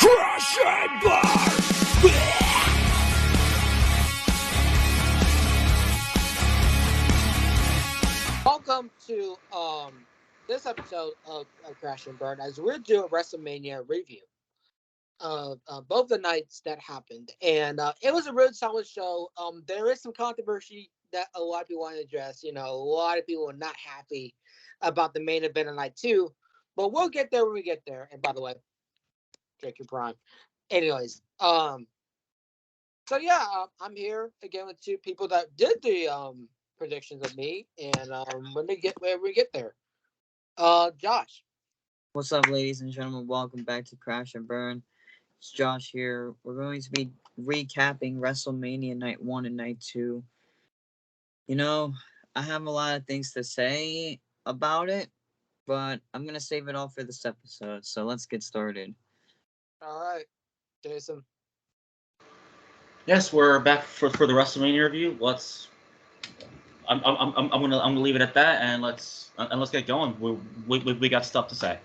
Crash and burn! Welcome to this episode of Crash and Burn as we're doing WrestleMania review of both the nights that happened, and it was a really solid show. There is some controversy that a lot of people want to address. You know, a lot of people are not happy about the main event of night two, but we'll get there when we get there. And by the way, Drake your prime. Anyways, so yeah, I'm here again with two people that did the predictions of me, and when we get there, Josh. What's up, ladies and gentlemen? Welcome back to Crash and Burn. It's Josh here. We're going to be recapping WrestleMania Night 1 and Night 2. You know, I have a lot of things to say about it, but I'm going to save it all for this episode. So let's get started. All right, Jason. Yes, we're back for the WrestleMania review. I'm gonna leave it at that, and let's get going. We got stuff to say.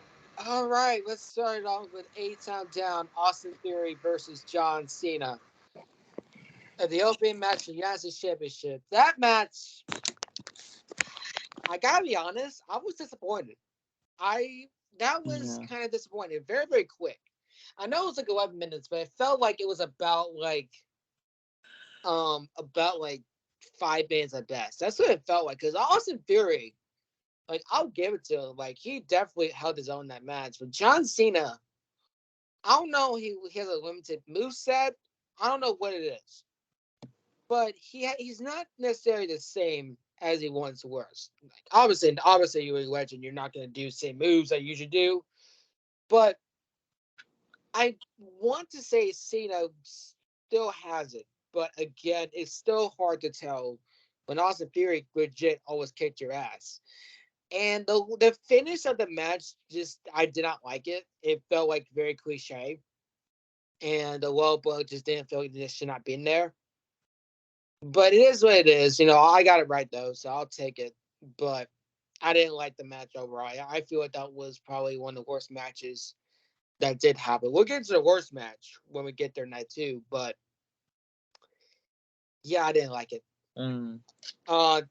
All right, let's start it off with 8 Time Down, Austin Theory versus John Cena. The opening match for the United States Championship. That match, I gotta be honest, I was disappointed. That was Yeah. kind of disappointing. Very, very quick. I know it was like 11 minutes, but it felt like it was about like 5 minutes at best. That's what it felt like. Because Austin Theory, like, I'll give it to him. Like, he definitely held his own in that match. But John Cena, I don't know. He has a limited moveset. I don't know what it is, but he's not necessarily the same as he once was. Like, obviously, you're a legend. You're not going to do the same moves that you usually do. But I want to say Cena still has it. But again, it's still hard to tell when Austin Theory legit always kicked your ass. And the finish of the match, just I did not like it. It felt like very cliche. And the low blow just didn't feel like this should not be in there. But it is what it is. You know, I got it right though, so I'll take it. But I didn't like the match overall. I feel like that was probably one of the worst matches that did happen. We'll get to the worst match when we get there night two, but yeah, I didn't like it. Mm. Uh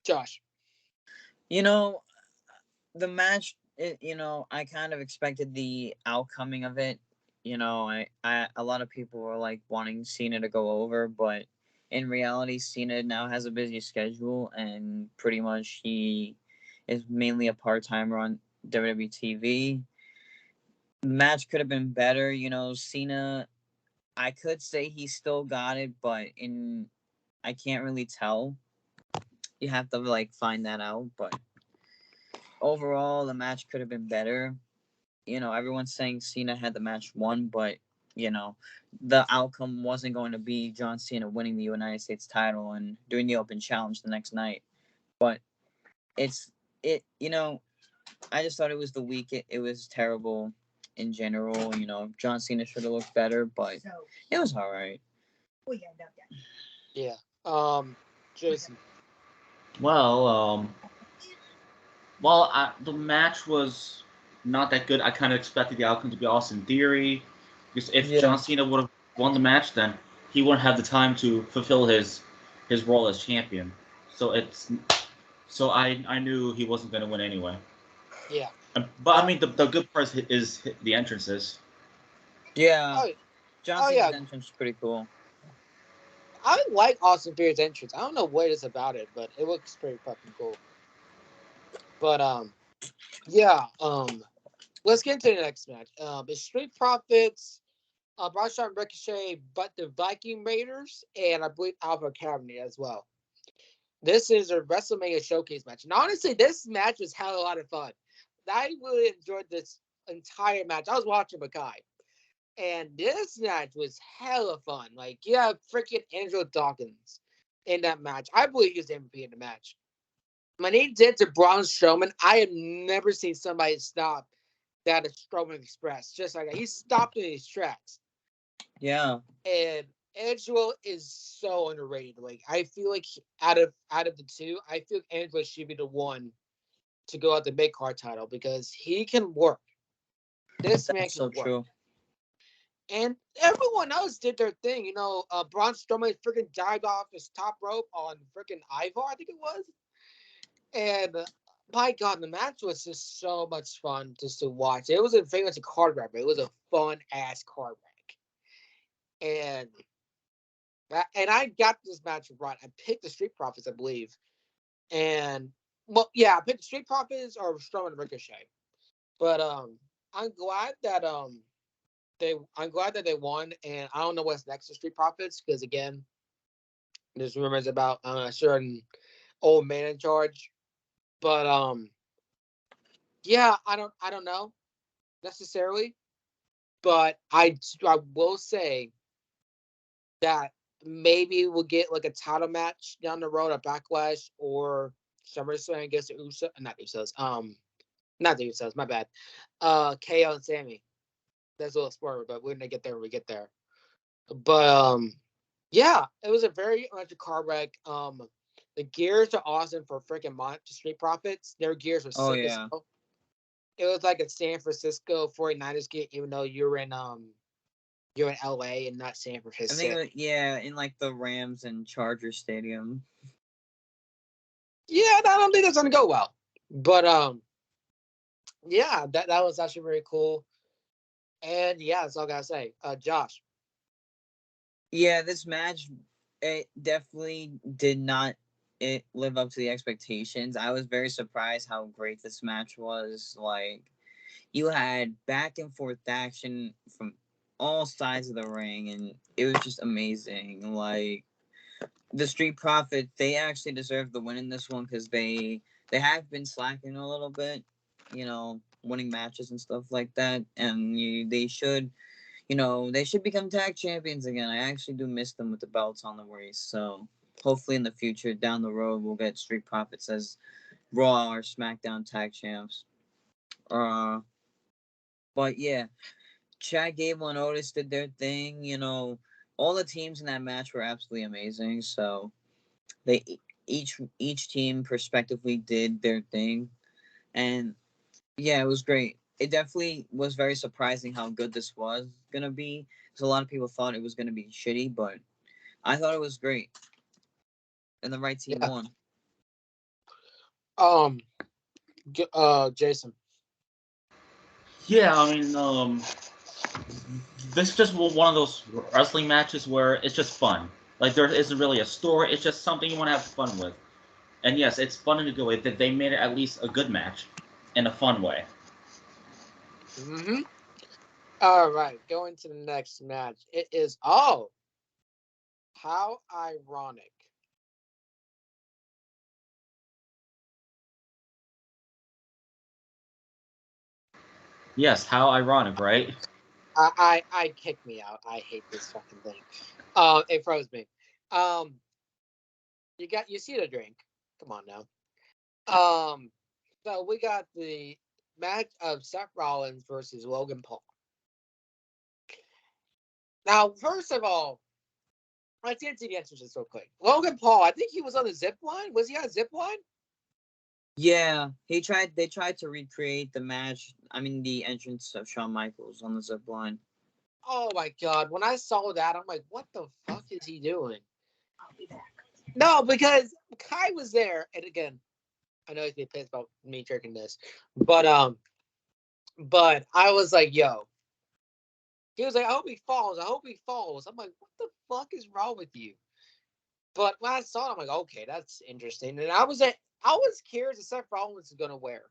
Josh. You know, the match, I kind of expected the outcoming of it. A lot of people were like wanting Cena to go over, but in reality, Cena now has a busy schedule, and pretty much he is mainly a part timer on WWE TV. Match could have been better. Cena, I could say he still got it, but I can't really tell. You have to like find that out, but overall, the match could have been better. Everyone's saying Cena had the match won, but the outcome wasn't going to be John Cena winning the United States title and doing the open challenge the next night. But it's it. I just thought it was the week. It was terrible in general. John Cena should have looked better, but it was all right. Yeah. Jason. Well, the match was not that good. I kind of expected the outcome to be Austin Theory, because if Yeah. John Cena would have won the match, then he wouldn't have the time to fulfill his role as champion. So I knew he wasn't going to win anyway. Yeah. But I Uh, mean, the good part is the entrances. Yeah, oh, John oh Cena's yeah. entrance is pretty cool. I like Austin Theory's entrance. I don't know what it is about it, but it looks pretty fucking cool. But yeah. Let's get into the next match. It's Street Profits, Braun Strowman, Ricochet, but the Viking Raiders, and I believe Alpha Academy as well. This is a WrestleMania showcase match, and honestly, this match was hell of a lot of fun. I really enjoyed this entire match. I was watching Makai, and this match was hella fun. Like, you have freaking Angelo Dawkins in that match. I believe he was the MVP in the match. When he did to Braun Strowman, I have never seen somebody stop that a Strowman Express just like that. He stopped in his tracks. Yeah, And Angelo is so underrated. Like, I feel like out of the two, I feel like Angelo should be the one to go out the mid card title because he can work. This man that's so can work. true. And everyone else did their thing. You know, Braun Strowman freaking dived off his top rope on freaking Ivar, I think it was. And my God, the match was just so much fun just to watch. It wasn't famous a card wreck, but it was a fun ass card wreck. And I got this match right. I picked the Street Profits, I believe. And well, yeah, I picked the Street Profits or Strowman and Ricochet. But I'm glad that they won, and I don't know what's next to Street Profits because again, there's rumors about a certain old man in charge. But yeah, I don't know necessarily, but I will say that maybe we'll get like a title match down the road at Backlash or SummerSlam against the Usos, not the Usos, my bad. KO and Sammy. That's a little spoiler, but we're gonna get there when we get there. But yeah, it was a very much a car wreck. The gears are awesome for freaking Street Profits. Their gears were Oh sick as yeah. hell. It was like a San Francisco 49ers gear, even though you're in LA and not San I think Francisco. yeah, in like the Rams and Chargers stadium. Yeah, I don't think that's gonna go well. But yeah, that was actually very cool. And yeah, that's all I gotta say. Josh. Yeah, this match it definitely did not live up to the expectations. I was very surprised how great this match was. Like you had back and forth action from all sides of the ring and it was just amazing. Like the Street Profits, they actually deserve the win in this one because they have been slacking a little bit, winning matches and stuff like that, and they should, they should become tag champions again. I actually do miss them with the belts on the waist, so hopefully in the future down the road we'll get Street Profits as Raw or SmackDown tag champs. But yeah, Chad Gable and Otis did their thing. All the teams in that match were absolutely amazing. So they each team prospectively did their thing, and yeah, it was great. It definitely was very surprising how good this was gonna be, because a lot of people thought it was gonna be shitty, but I thought it was great, and the right team Yeah. won. Um. Jason. Yeah, I mean, this is just one of those wrestling matches where it's just fun. Like there isn't really a story. It's just something you want to have fun with. And yes, it's fun in a good way that they made it at least a good match, in a fun way. Mm-hmm. All right, going to the next match. It is how ironic. Yes, how ironic, right? I kicked me out. I hate this fucking thing. It froze me. Um, you see the drink. Come on now. So we got the match of Seth Rollins versus Logan Paul. Now, first of all, let's get to the answers so quick. Logan Paul, I think he was on the zip line. Was he on a zip line? Yeah, they tried to recreate the match. I mean, the entrance of Shawn Michaels on the zip line. Oh my god! When I saw that, I'm like, what the fuck is he doing? No, because Kai was there, and again, I know he's been pissed about me drinking this, but I was like, yo. He was like, I hope he falls. I hope he falls. I'm like, what the fuck is wrong with you? But when I saw it, I'm like, okay, that's interesting. And I was curious if Seth Rollins is gonna wear.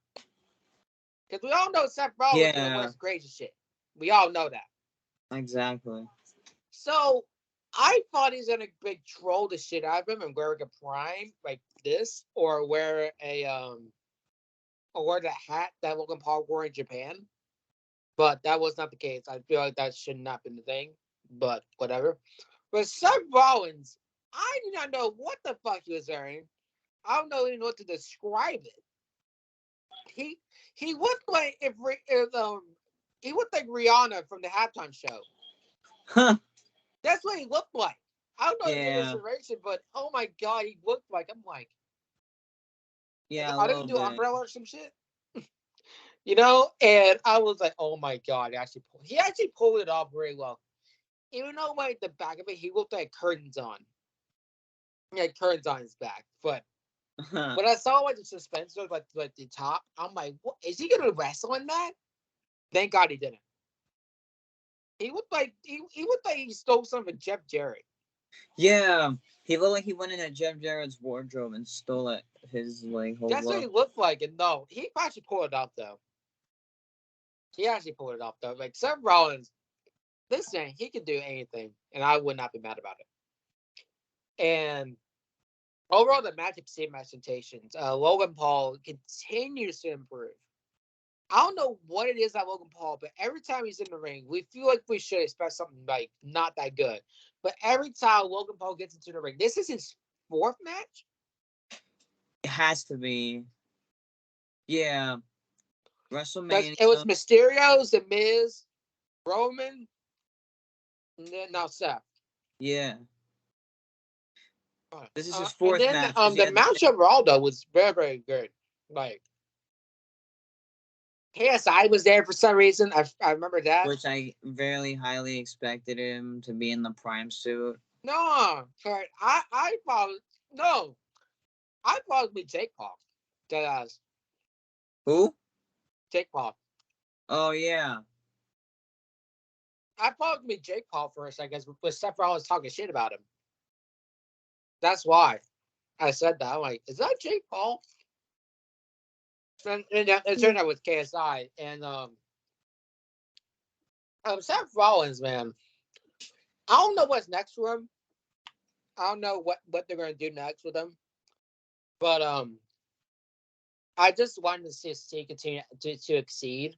Because we all know Seth Rollins is gonna wear Yeah, some crazy shit. We all know that. exactly. So I thought he's gonna big troll the shit out of him and wear like a prime like this, or wear the hat that Logan Paul wore in Japan. But that was not the case. I feel like that should not have been the thing. But whatever. But Seth Rollins, I do not know what the fuck he was wearing. I don't even know what to describe it. He he looked like he looked like Rihanna from the halftime show. That's what he looked like. I don't know the Yeah, illustration, but oh my god, he looked like. I'm like, yeah, a are they gonna little do bit. Umbrella or some shit? And I was like, oh my god, he actually pulled it off very well. even though like the back of it, he looked like curtains on. He had curtains on his back. But when I saw like the suspensor, like the top, I'm like, what is he gonna wrestle in that? Thank God he didn't. He looked like he stole something from Jeff Jarrett. Yeah, he looked like he went in at Jeff Jarrett's wardrobe and stole it. His like whole That's what he look. looked like. And no, he actually pulled it off though. He actually pulled it off though. Like Seth Rollins, listen, he can do anything, and I would not be mad about it. And overall, the match exceeded my expectations. Logan Paul continues to improve. I don't know what it is about Logan Paul, but every time he's in the ring, we feel like we should expect something like not that good. But every time Logan Paul gets into the ring, this is his fourth match. It has to be. Yeah, Because WrestleMania. it was Mysterio's, The Miz, Roman, and then now Seth. Yeah, this is his And fourth then match. 'Cause he the had match overall though was very, very good. Like KSI was there for some reason. I remember that. which I very highly expected him to be in the prime suit. No, I thought no, I thought it would be Jake Paul. That Who? Jake Paul. Oh yeah, I thought it would be Jake Paul first, I guess, but Seth Rollins talking shit about him. That's why I said that. I'm like, is that Jake Paul? And it turned out with KSI and Seth Rollins, man. I don't know what's next for him. I don't know what they're gonna do next with him. But I just wanted to see continue to exceed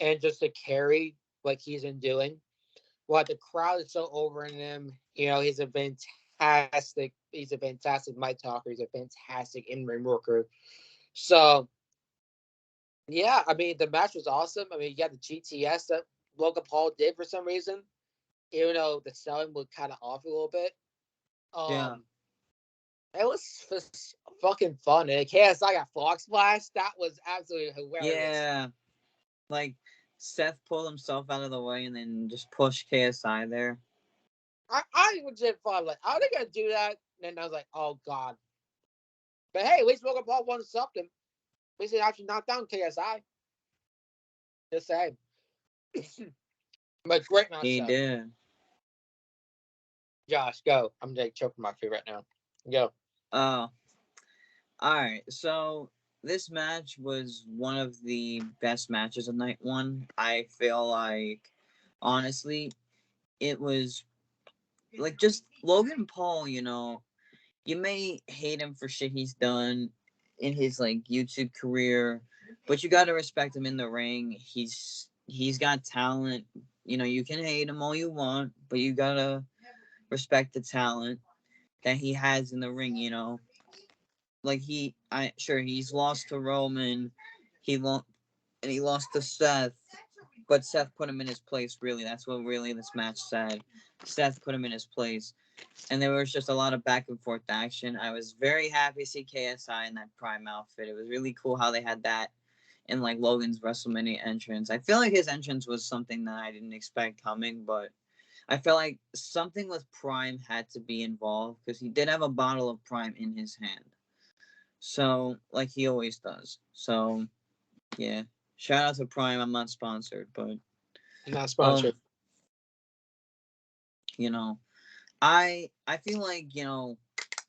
and just to carry what he's been doing. What the crowd is so over in him. You know, he's a fantastic mic talker. He's a fantastic in-ring worker. So yeah, I mean the match was awesome. I mean you got the GTS that Logan Paul did for some reason, even though the selling was kind of off a little bit. yeah, It was just fucking fun. And KSI got Frog Splash. That was absolutely hilarious. yeah. Like Seth pulled himself out of the way and then just pushed KSI there. I even did fun. Like, are they gonna do that? And then I was like, oh god. But hey, at least Logan Paul won something. At least he actually knocked down KSI. Just saying. But great match He though. did. Josh, go. I'm like choking my feet right now. Go. Oh, all right. So this match was one of the best matches of night one. I feel like, honestly, it was like just Logan Paul. You know, you may hate him for shit he's done in his like YouTube career, but you gotta respect him in the ring. He's got talent. You know, you can hate him all you want, but you gotta respect the talent that he has in the ring. You know, like he's lost to Roman, he lost and he lost to Seth, but Seth put him in his place. Really, that's what really this match said. Seth put him in his place, and there was just a lot of back and forth action. I was very happy to see KSI in that Prime outfit. It was really cool how they had that in like Logan's WrestleMania entrance. I feel like his entrance was something that I didn't expect coming, but I felt like something with Prime had to be involved because he did have a bottle of Prime in his hand. So, like he always does. So, yeah. Shout out to Prime. I'm not sponsored, but Not um, sponsored. you know, I feel like, you know,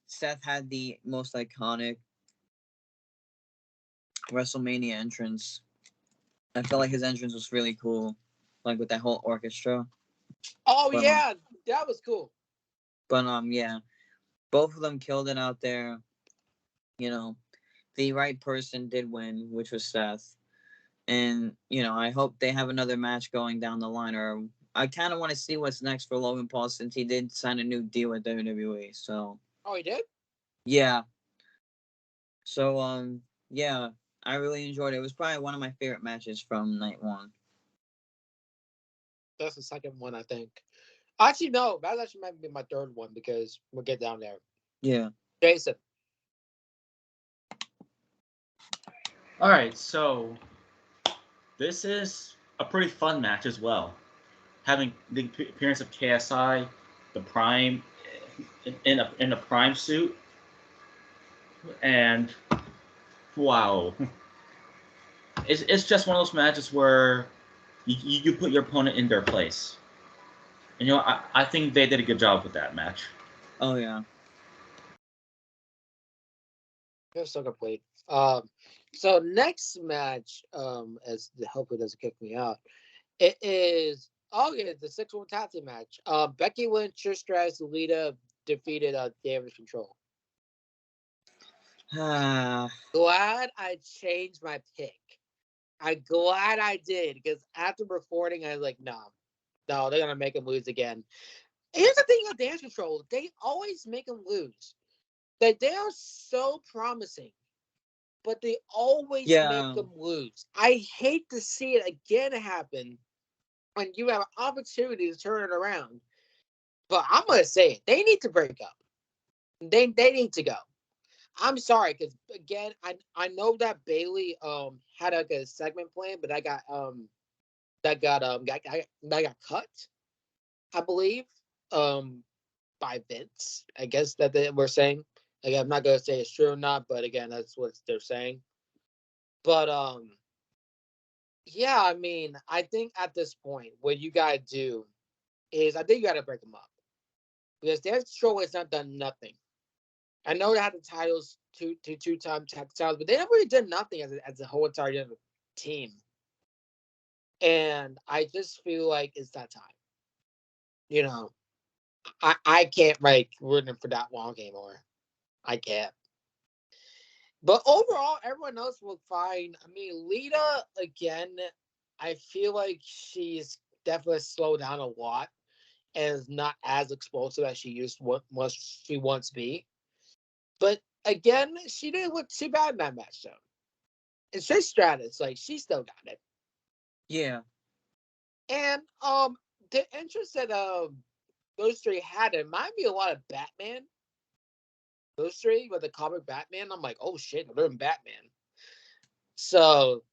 Seth had the most iconic WrestleMania entrance. I felt like his entrance was really cool, like with that whole orchestra. Oh But yeah, that was cool. yeah, both of them killed it out there. You know, the right person did win, which was Seth. And, you know, I hope they have another match going down the line, or I kind of want to see what's next for Logan Paul since he did sign a new deal with WWE. So, Oh, he did? yeah. So, yeah, I really enjoyed it. It was probably one of my favorite matches from night one. That's the second one, I think. Actually, no. That actually might be my third one because we'll get down there. Yeah. Jason. All right, so this is a pretty fun match as well. having the appearance of KSI, the Prime, in a Prime suit, and wow, it's just one of those matches where you put your opponent in their place. And I think they did a good job with that match. Oh yeah. It was so complete. So next match, as the hopefully doesn't kick me out, it is the 6-1 tag team match. Becky Lynch, Trish Stratus, Lita defeated Damage Control. Glad I changed my pick. I'm glad I did because after recording, I was like, no, they're gonna make him lose again. Here's the thing about Damage Control: they always make him lose. They are so promising, but they always make them lose. I hate to see it again happen when you have an opportunity to turn it around. But I'm gonna say it: they need to break up. They need to go. I'm sorry, because again, I know that Bailey had like a segment plan, but I got cut, I believe, by Vince. I guess that they were saying. Like, I'm not gonna say it's true or not, but again, that's what they're saying. But yeah, I mean, I think at this point, what you gotta do is I think you gotta break them up because their show has not done nothing. I know they had the titles two-time tag titles, but they never really did nothing as a whole entire team. And I just feel like it's that time. You know, I can't root them for that long anymore. I can't. But overall, everyone else looked fine. I mean, Lita, again, I feel like she's definitely slowed down a lot and is not as explosive as she once be. But again, she didn't look too bad in that match, though. And Trish Stratus, she still got it. Yeah. And the interest that those three had, it reminded me a lot of Batman. Those three with the comic Batman, I'm like, oh shit, they're in Batman. So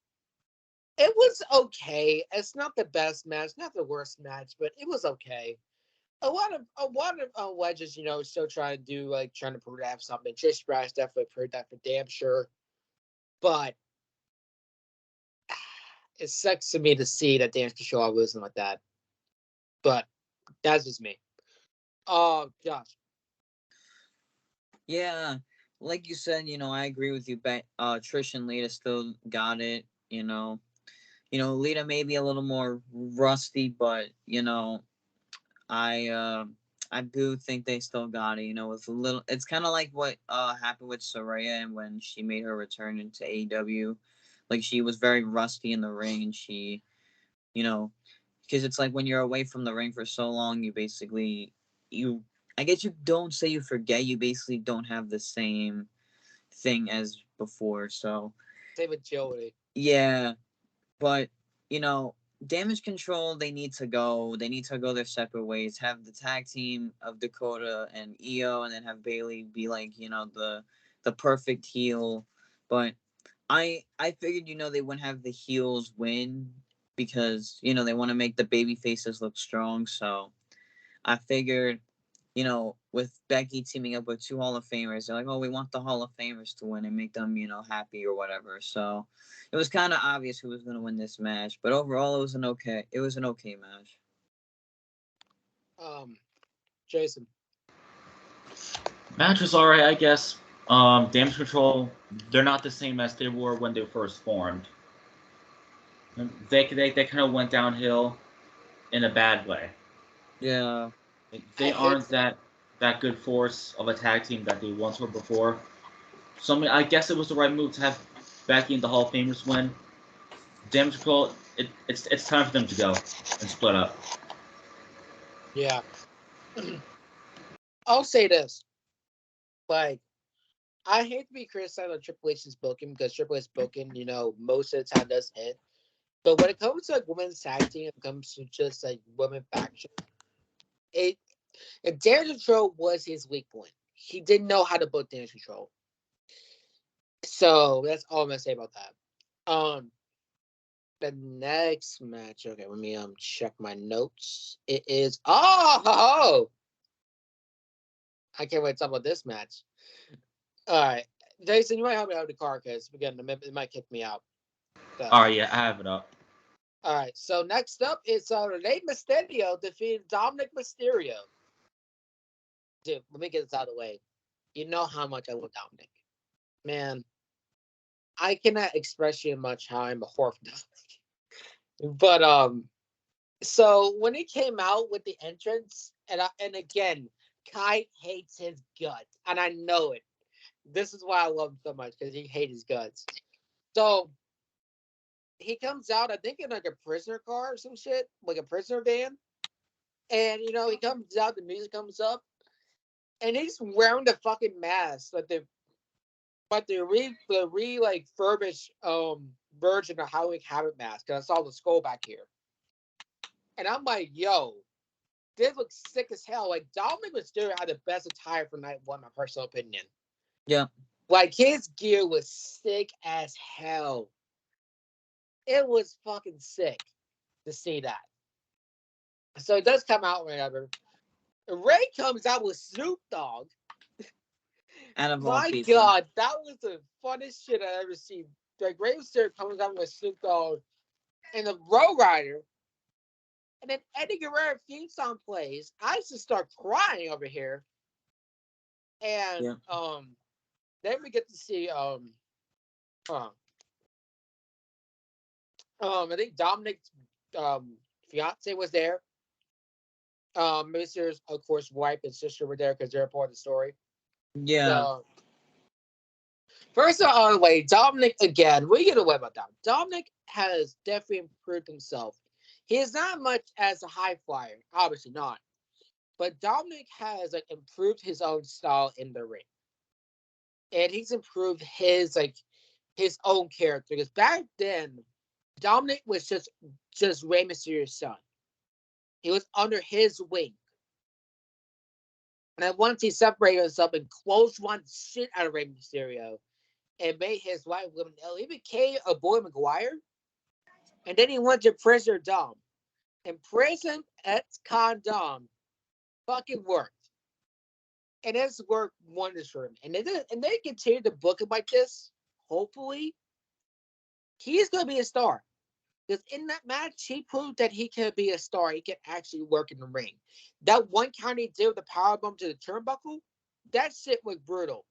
it was okay. It's not the best match, not the worst match, but it was okay. A lot of wedges, still trying to prove to have something. Trish Stratus definitely proved that for damn sure. But it sucks to me to see that Damage Control are losing like that. But that's just me. Josh. Yeah, like you said, I agree with you. Trish and Lita still got it. Lita may be a little more rusty, but I I do think they still got it. With a little. It's kind of like what happened with Saraya and when she made her return into AEW. Like she was very rusty in the ring, and she, because it's like when you're away from the ring for so long, you basically I guess you don't say you forget. You basically don't have the same thing as before. So Same with Joey. yeah, but Damage Control, they need to go. They need to go their separate ways. Have the tag team of Dakota and Io, and then have Bailey be like the perfect heel. But I figured they wouldn't have the heels win because they want to make the baby faces look strong. So I figured with Becky teaming up with two Hall of Famers, they're like, oh, we want the Hall of Famers to win and make them, happy or whatever. So it was kind of obvious who was going to win this match, but overall, it was an okay match. Jason. Match was alright, I guess. Damage Control, they're not the same as they were when they first formed. They kind of went downhill in a bad way. Yeah. They aren't that good force of a tag team that they once were before. So I guess it was the right move to have Becky and the Hall of Famers win. Damage Control, it's time for them to go and split up. Yeah. I'll say this. I hate to be criticized on Triple H's booking because Triple H's booking, most of the time does hit. But when it comes to women's tag team, it comes to just women faction, Damage Control was his weak point. He didn't know how to book Damage Control. So that's all I'm gonna say about that. the next match. Okay, let me check my notes. It is I can't wait to talk about this match. All right, Jason, you might help me out with the card because again, it might kick me out. So, All right, yeah, I have it up. all right, so next up is Rey Mysterio defeated Dominic Mysterio. Dude, let me get this out of the way. You know how much I love Dominic, man. I cannot express you much how I'm a whore for Dominic. But so when he came out with the entrance, and again, Kai hates his guts, and I know it. This is why I love him so much because he hates his guts. So he comes out, I think in like a prisoner car or some shit, like a prisoner van, and he comes out, the music comes up, and he's wearing the fucking mask, but the like furbished version of Halloween Havoc mask. Cause I saw the skull back here, and I'm like, yo, this looks sick as hell. Like Dominic Mysterio had the best attire for night one, my personal opinion. Yeah. Like his gear was sick as hell. It was fucking sick to see that. So it does come out whenever. Ray comes out with Snoop Dogg. My God, that was the funniest shit I ever seen. Like Ray Mysterio comes out with Snoop Dogg and the Road Rider, and then Eddie Guerrero theme song plays. I just start crying over here, and then we get to see I think Dominic's fiance was there. Minister's, of course, wife and sister were there because they're a part of the story. Yeah. So, first on the way, Dominic again. We get away about Dominic. Dominic has definitely improved himself. He is not much as a high flyer, obviously not. But Dominic has improved his own style in the ring, and he's improved his own character. Because back then, Dominic was just Rey Mysterio's son. He was under his wing. And then once he separated himself and closed one shit out of Rey Mysterio and made his wife woman ill, he became a Boy Maguire. And then he went to Prisoner Dom. And Prison ex-con Dom fucking worked. And it's worked wonders for him. And they continue to book him like this. Hopefully, he's going to be a star. Because in that match, he proved that he can be a star. He can actually work in the ring. That one count he did with the powerbomb to the turnbuckle, that shit was brutal.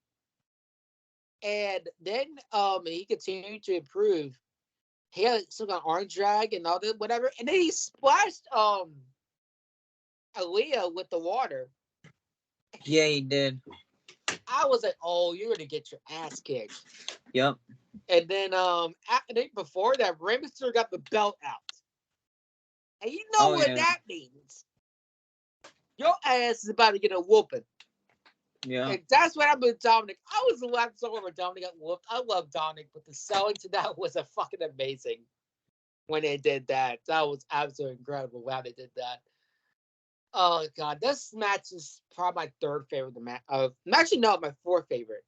And then he continued to improve. He had some kind of arm drag and all that, whatever. And then he splashed Aaliyah with the water. Yeah, he did. I was like, oh, you're gonna get your ass kicked. Yep. And then I think before that, Rey Mysterio got the belt out. And you know what that means. Your ass is about to get a whooping. Yeah. And that's what happened with Dominic. I was laughing so over Dominic got whooped. I love Dominic, but the selling to that was a fucking amazing when they did that. That was absolutely incredible how they did that. Oh God, this match is probably my third favorite. Actually, no, my fourth favorite.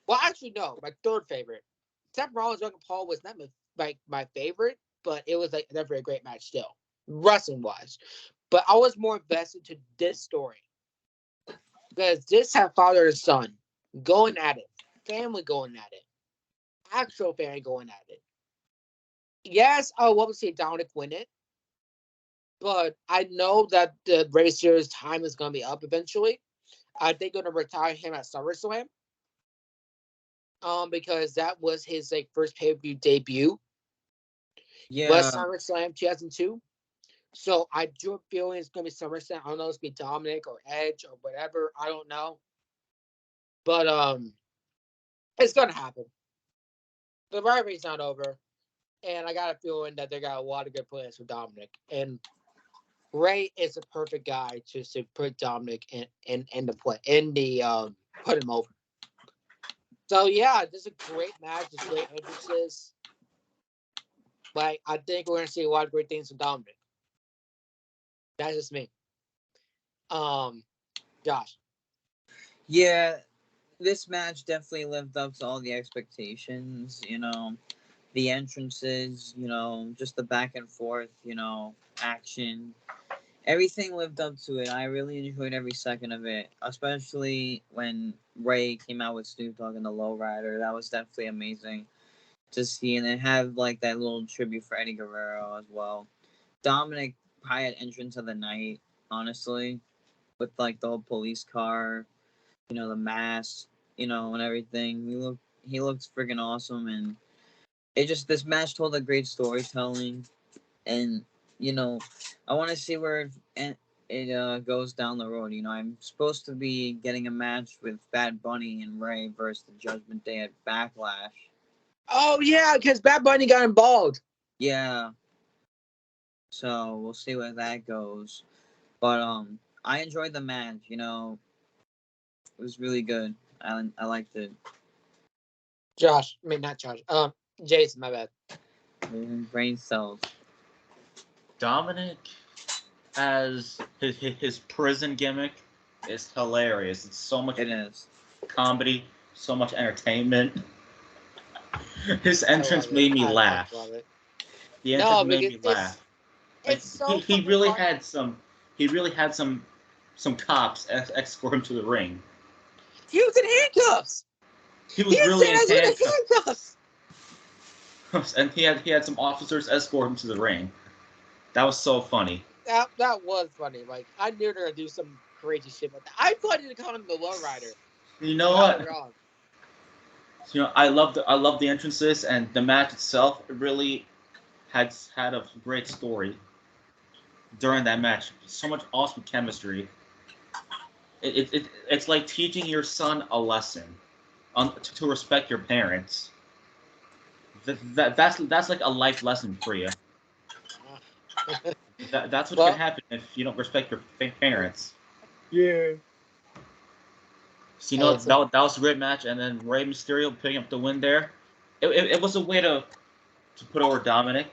Well, actually, no, my third favorite. Seth Rollins, Logan Paul was not my favorite, but it was definitely a great match still, wrestling wise. But I was more invested to this story because this had father and son going at it, family going at it, actual family going at it. Yes, I would love to see Dominic win it, but I know that the Racer's time is going to be up eventually. I think they're going to retire him at SummerSlam. Because that was his first pay-per-view debut. Yeah. Was SummerSlam 2002. So I do have a feeling it's gonna be SummerSlam. I don't know if it's gonna be Dominic or Edge or whatever. I don't know. But it's gonna happen. The rivalry's not over. And I got a feeling that they got a lot of good plans for Dominic. And Ray is a perfect guy to put Dominic in the play put him over. So yeah, this is a great match, it's great entrances. Like I think we're gonna see a lot of great things from Dominic. That's just me. Josh. Yeah, this match definitely lived up to all the expectations. the entrances, just the back and forth, action. Everything lived up to it. I really enjoyed every second of it, especially when Ray came out with Snoop Dogg and the Lowrider. That was definitely amazing to see, and it had like that little tribute for Eddie Guerrero as well. Dominic probably had entrance of the night, honestly, with like the whole police car, the mask, and everything. He looked freaking awesome, and this match told a great storytelling, and I want to see where it goes down the road. I'm supposed to be getting a match with Bad Bunny and Ray versus the Judgment Day at Backlash. Oh yeah, because Bad Bunny got involved. Yeah. So we'll see where that goes. But I enjoyed the match. It was really good. I liked it. Not Josh. Jason, my bad. Brain cells. Dominic as his prison gimmick is hilarious. It's so much It is comedy, so much entertainment. His entrance made me laugh. I love it. The entrance No, made because me laugh. Like, it's so he fucking really funny. had some cops escort him to the ring. He was in handcuffs. He was really in handcuffs. And he had some officers escort him to the ring. That was so funny. That was funny. Like I knew they were gonna do some crazy shit like that. I thought he would call him the Lowrider. You know Got what? it wrong. I love the entrances and the match itself. It really had a great story during that match. So much awesome chemistry. It's like teaching your son a lesson to respect your parents. That's like a life lesson for you. That's what can happen if you don't respect your parents. Yeah. So, that was a great match, and then Rey Mysterio picking up the win there. It was a way to put over Dominic,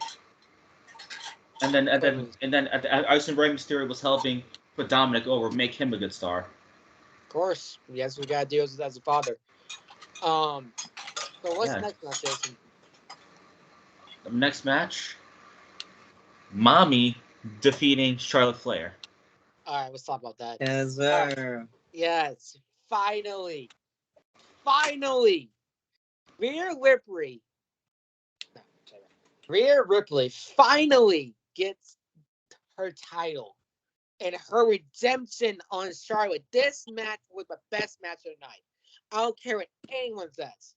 and then I assume Rey Mysterio was helping put Dominic over, make him a good star. Of course, yes, we gotta deal with as a father. So what's next match, Jason? The next match, Mommy defeating Charlotte Flair. All right, let's talk about that. Yes, sir. Yes, finally, Rhea Ripley finally gets her title and her redemption on Charlotte. This match was the best match of the night. I don't care what anyone says.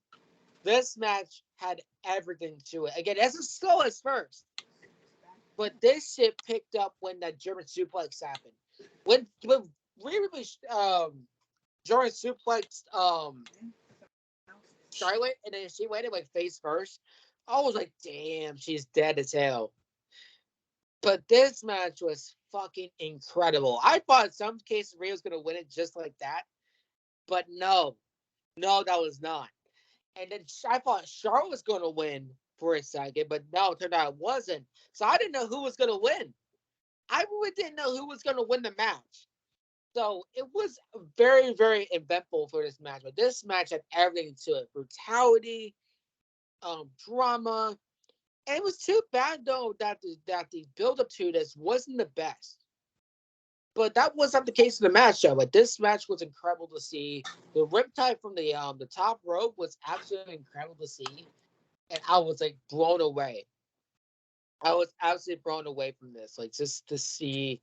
This match had everything to it. Again, it's as slow as first. But this shit picked up when that German suplex happened. When Rhea Ripley German suplex Charlotte, and then she went like face first. I was like, damn, she's dead as hell. But this match was fucking incredible. I thought in some cases Rhea was gonna win it just like that, but no, that was not. And then I thought Charlotte was gonna win for a second, but no, it turned out it wasn't. So I didn't know who was gonna win. I really didn't know who was gonna win the match. So it was very, very eventful for this match. But this match had everything to it: brutality, drama. And it was too bad though that the build up to this wasn't the best. But that was not the case in the match show. But this match was incredible to see. The riptide from the top rope was absolutely incredible to see, and I was like blown away. I was absolutely blown away from this. Like just to see,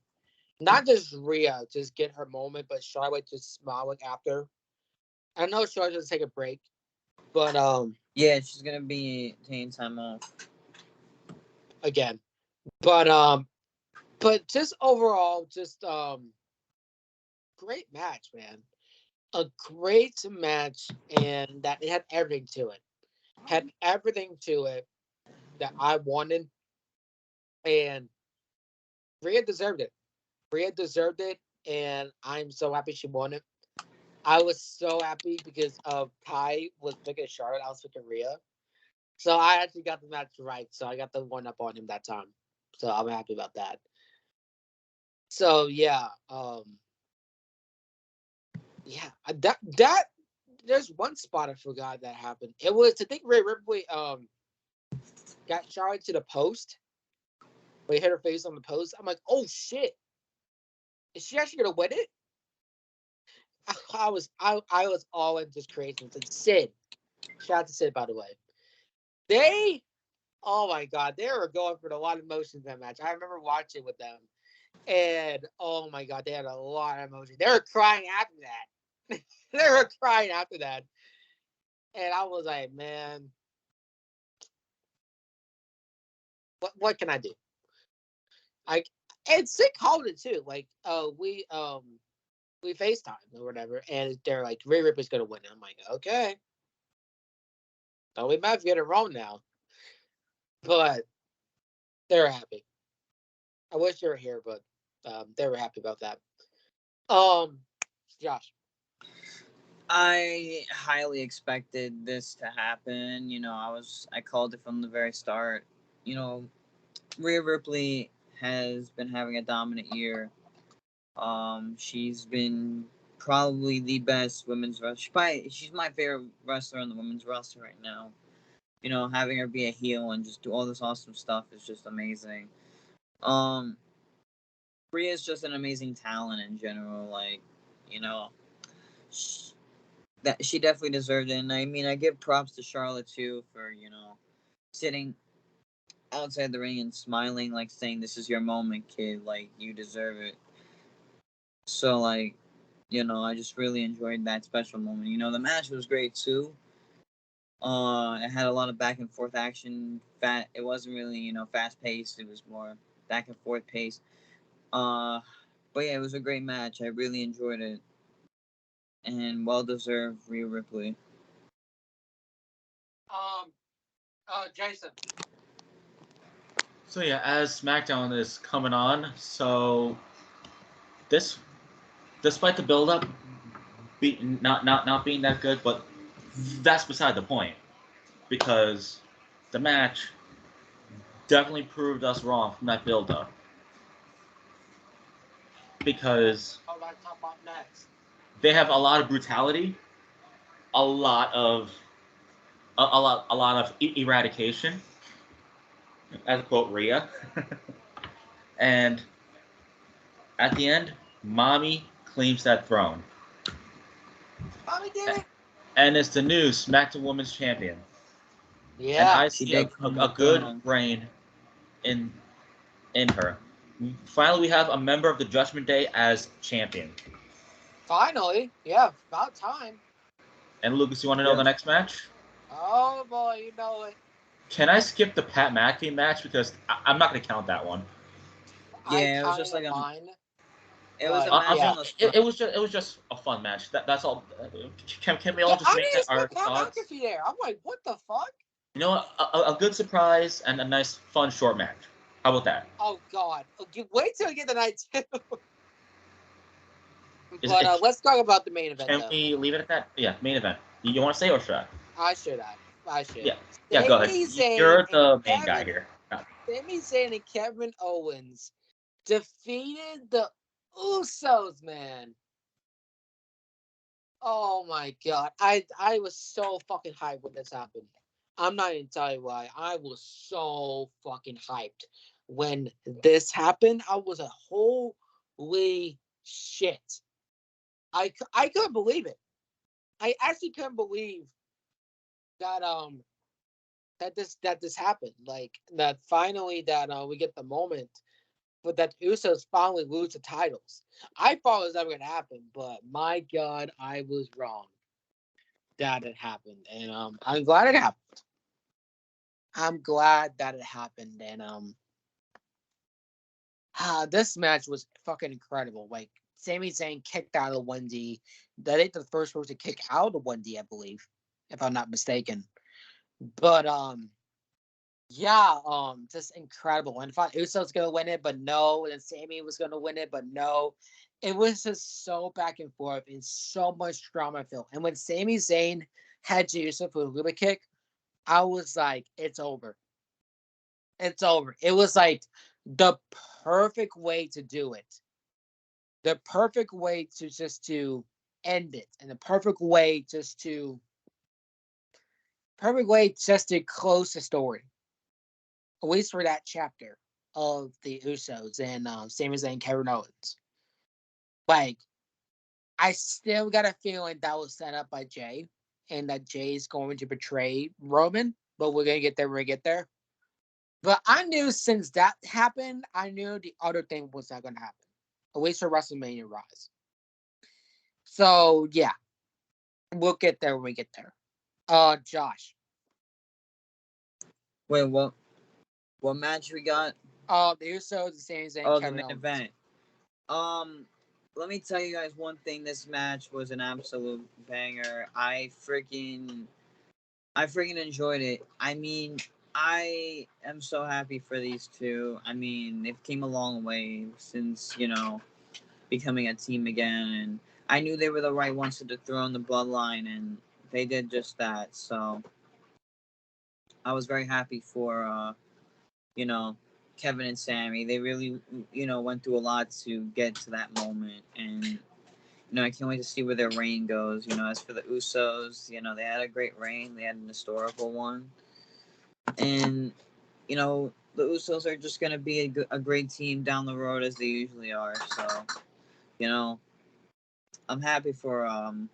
not just Rhea just get her moment, but Charlotte just smiling after. I know Charlotte's gonna take a break, but yeah, she's gonna be taking time off again, but just overall, just great match, man. A great match, and that it had everything to it. Had everything to it that I wanted, and Rhea deserved it. Rhea deserved it, and I'm so happy she won it. I was so happy because Kai was picking Charlotte. I was picking Rhea. So I actually got the match right. So I got the one up on him that time. So I'm happy about that. So yeah, that there's one spot I forgot that happened. It was I think Rhea Ripley got Charlotte to the post. But he hit her face on the post. I'm like, oh shit. Is she actually gonna win it? I was all in just crazy. And Sid. Shout out to Sid, by the way. Oh my god, they were going for a lot of emotions in that match. I remember watching with them. And oh my god, they had a lot of emotion. They were crying after that. They were crying after that. And I was like, man, what can I do? And Sid called it too. Like, we FaceTime or whatever, and they're like, Rhea Ripley's gonna win. I'm like, okay. So we might get it wrong now. But they're happy. I wish they were here, but they were happy about that. Josh. I highly expected this to happen. I called it from the very start. Rhea Ripley has been having a dominant year. She's been probably the best women's wrestler. She's my favorite wrestler on the women's roster right now. Having her be a heel and just do all this awesome stuff is just amazing. Rhea's just an amazing talent in general. Like, she definitely deserved it. And I mean, I give props to Charlotte too for sitting outside the ring and smiling, like saying, "This is your moment, kid. Like, you deserve it." So, like, I just really enjoyed that special moment. The match was great too. It had a lot of back and forth action. It wasn't really, fast paced. It was more back and forth pace. But yeah, it was a great match. I really enjoyed it, and well deserved, Rhea Ripley. Jason. So yeah, as SmackDown is coming on, so this, despite the build-up, not being that good, but that's beside the point, because the match definitely proved us wrong from that build-up. Because they have a lot of brutality, a lot of eradication, as a quote Rhea, and at the end, Mommy claims that throne. Mommy did it. And it's the new SmackDown Women's Champion. Yeah. And I see a good reign in her. Finally, we have a member of the Judgment Day as champion. Finally. Yeah, about time. And Lucas, you want to know the next match? Oh boy, you know it. Can I skip the Pat McAfee match, because I'm not going to count that one? Yeah, it was just like mine. It was a match. It was just a fun match. That's all. Can we all just make that our thoughts? There. I'm like, what the fuck? You know what? A good surprise and a nice, fun, short match. How about that? Oh God! Okay, wait till we get the night two. But let's talk about the main event. Can we leave it at that? Yeah, main event. You want to say, or should I? I should. Yeah, go ahead. You're the main guy here. Sami Zayn and Kevin Owens defeated the Usos, man. Oh my God. I was so fucking hyped when this happened. I'm not even telling you why. I was so fucking hyped when this happened. I was a holy shit. I couldn't believe it. I actually couldn't believe that that this happened. Like that finally that we get the moment, but that Usos finally lose the titles. I thought it was never gonna happen, but my God, I was wrong. That it happened, and I'm glad it happened. I'm glad that it happened, and this match was fucking incredible. Like Sami Zayn kicked out of 1D. That ain't the first person to kick out of 1D, I believe, if I'm not mistaken. But yeah, just incredible. And I thought Uso was gonna win it, but no. And Sami was gonna win it, but no. It was just so back and forth and so much drama filled. And when Sami Zayn had Uso for a little kick, I was like, it's over. It's over. It was like the perfect way to do it. The perfect way to just to end it, and the perfect way just to close the story. at least for that chapter of the Usos and Sami Zayn and Kevin Owens. Like, I still got a feeling that was set up by Jay, and that Jay's going to betray Roman, but we're gonna get there when we get there. But I knew since that happened, I knew the other thing was not gonna happen. At least for WrestleMania Rise. So yeah, we'll get there when we get there. Josh. Wait, what match we got? The Usos, the Sami Zayn, Oh, the Kevin main Owens. event. Let me tell you guys one thing. This match was an absolute banger. I freaking enjoyed it. I mean, I am so happy for these two. I mean, they've came a long way since, becoming a team again, and I knew they were the right ones to dethrone the bloodline, and they did just that. So I was very happy for Kevin and Sammy. They really went through a lot to get to that moment, and I can't wait to see where their reign goes. As for the Usos, they had a great reign. They had an historical one, and the Usos are just gonna be a great team down the road as they usually are. So I'm happy for the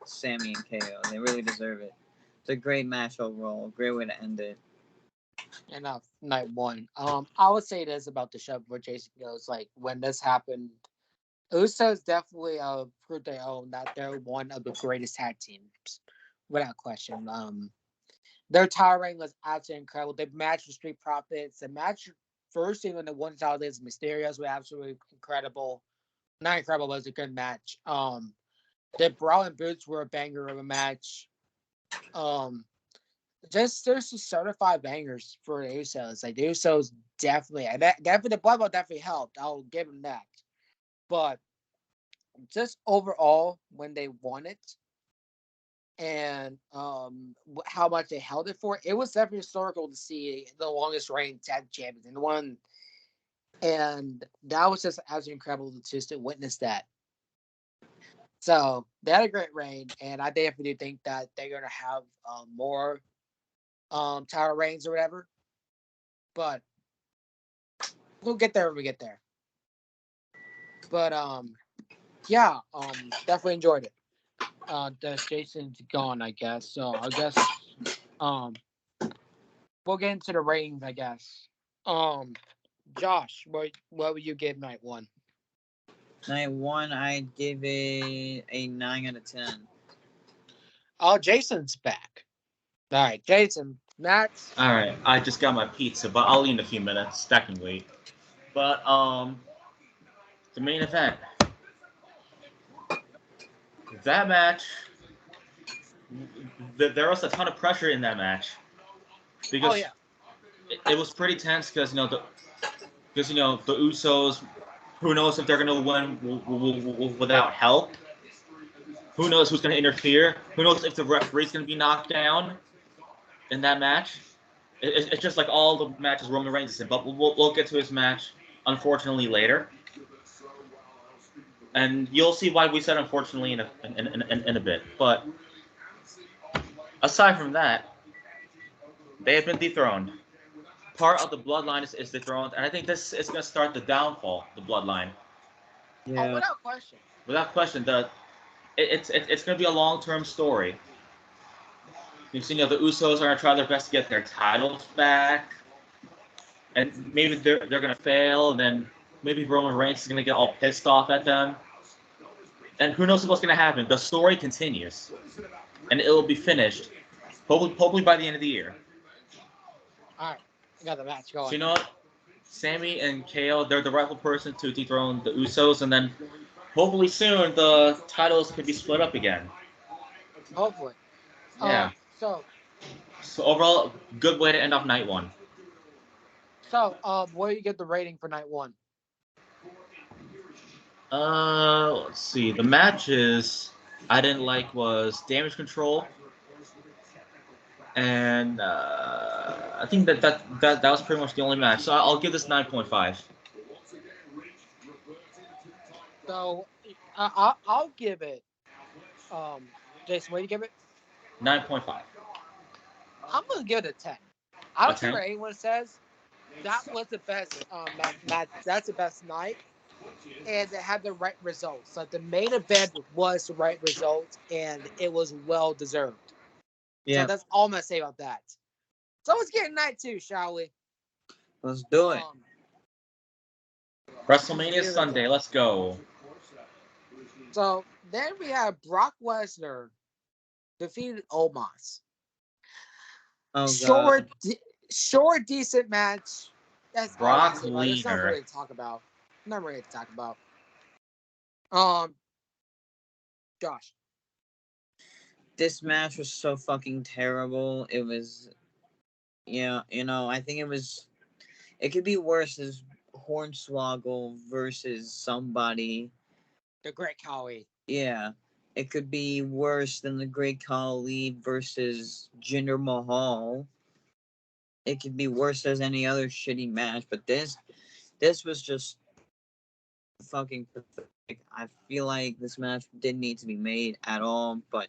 Sammy and KO. They really deserve it. It's a great match overall. Great way to end it. Enough. Night one. I would say this about the show before Jason goes. Like, when this happened, Usos definitely proved their own that they're one of the greatest tag teams, without question. Their title reign was absolutely incredible. The match with Street Profits, the match first thing when the one title is Mysterios was absolutely incredible. Not incredible, but it was a good match. The Brawl and Boots were a banger of a match. Just there's some certified bangers for the Usos. Like, the Usos definitely, and definitely the Blood Bowl definitely helped. I'll give them that. But just overall, when they won it, and how much they held it for, it was definitely historical to see the longest reigning tag champions and one, and that was just absolutely incredible to just to witness that. So they had a great reign, and I definitely do think that they're gonna have more title reigns or whatever. But we'll get there when we get there. But yeah, definitely enjoyed it. Jason's gone, I guess. So I guess we'll get into the ratings, I guess. Josh, what would you give night one? Night one, I'd give it a 9 out of 10. Oh, Jason's back. All right, Jason, Matt's. All right, I just got my pizza, but I'll leave in a few minutes. That can wait. But the main event, that match, there was a ton of pressure in that match Oh because yeah. it was pretty tense because the Usos, who knows if they're gonna win without help? Who knows who's gonna interfere? Who knows if the referee's gonna be knocked down in that match? It's just like all the matches Roman Reigns is in, but we'll get to his match unfortunately later, and you'll see why we said unfortunately in a bit. But aside from that, they have been dethroned. Part of the bloodline is dethroned, and I think this is going to start the downfall of the bloodline. Oh, Yeah. without question. Without question, it's going to be a long-term story. You've seen, the Usos are going to try their best to get their titles back, and maybe they're going to fail, and then maybe Roman Reigns is going to get all pissed off at them. And who knows what's going to happen? The story continues, and it will be finished, hopefully by the end of the year. All right, I got the match So going. you know what? Sammy and KO, they're the rightful person to dethrone the Usos, and then hopefully soon the titles could be split up again. Hopefully. Yeah. So So overall, good way to end off night one. what do you get the rating for night one? Let's see. The matches I didn't like was Damage Control, and I think that was pretty much the only match. So I'll give this 9.5. So I'll give it. Jason, what do you give it? 9.5. I'm gonna give it a 10. I don't care 10? what anyone says. That was the best match. That's the best night, and it had the right results. Like the main event was the right results, and it was well deserved. So Yeah, that's all I'm gonna say about that. So let's get night 2, shall we? let's do it. WrestleMania Here we Sunday. go. Let's go. So then we have Brock Lesnar defeated Omos. Oh Short, god. short, decent match. That's all I Brock say about it. There's not Lesnar. really to talk about. Not really to talk about. Josh. This match was so fucking terrible. It was, I think it could be worse as Hornswoggle versus somebody. The Great Khali. Yeah. It could be worse than the Great Khali versus Jinder Mahal. It could be worse as any other shitty match, but this was just fucking pathetic. I feel like this match didn't need to be made at all, but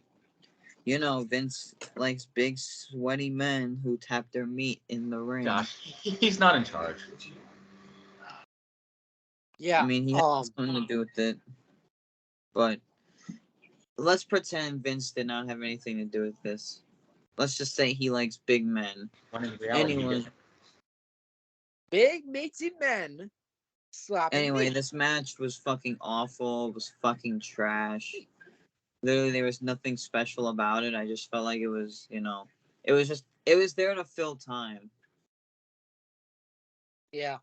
Vince likes big sweaty men who tap their meat in the ring. Gosh, he's not in charge. Yeah. I mean, he has something to do with it, but let's pretend Vince did not have anything to do with this. Let's just say he likes big men. When in reality, he Anyway, didn't. Big meaty men slapping anyway, meat. this match was fucking awful. It was fucking trash. Literally, there was nothing special about it. I just felt like it was, it was there to fill time. Yeah.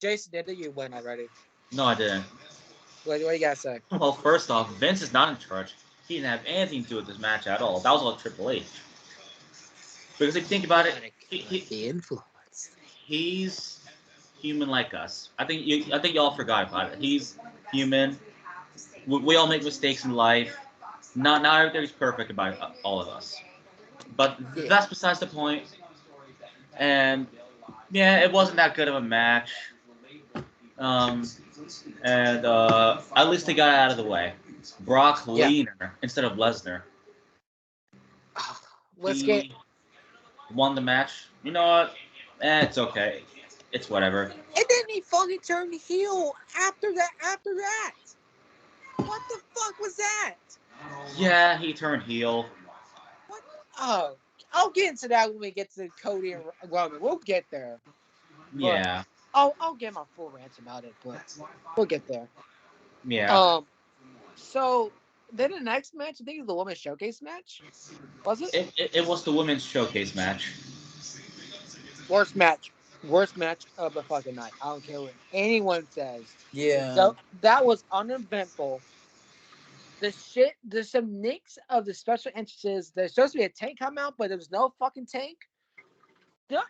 Jason, did you win already? No, I didn't. What do you guys say? Well, first off, Vince is not in charge. He didn't have anything to do with this match at all. That was all Triple H. Because if you think about it, The influence. he's human like us. I think y'all forgot about it. He's human. We all make mistakes in life. Not everything's perfect about all of us. But that's besides the point. And yeah, it wasn't that good of a match. And at least they got it out of the way. Brock Lesnar instead of Lesnar. He won the match. You know what? It's okay. It's whatever. And then he fucking turned heel after that. What the fuck was that? Yeah, he turned heel. What? Oh, I'll get into that when we get to Cody and Roman. We'll get there. Yeah. I'll get my full rant about it, but we'll get there. Yeah. So then the next match, I think it was the women's showcase match. Was it? It was the women's showcase match. Worst match of the fucking night. I don't care what anyone says. Yeah. So that was uneventful. There's some nicks of the special entrances. There's supposed to be a tank come out, but there was no fucking tank.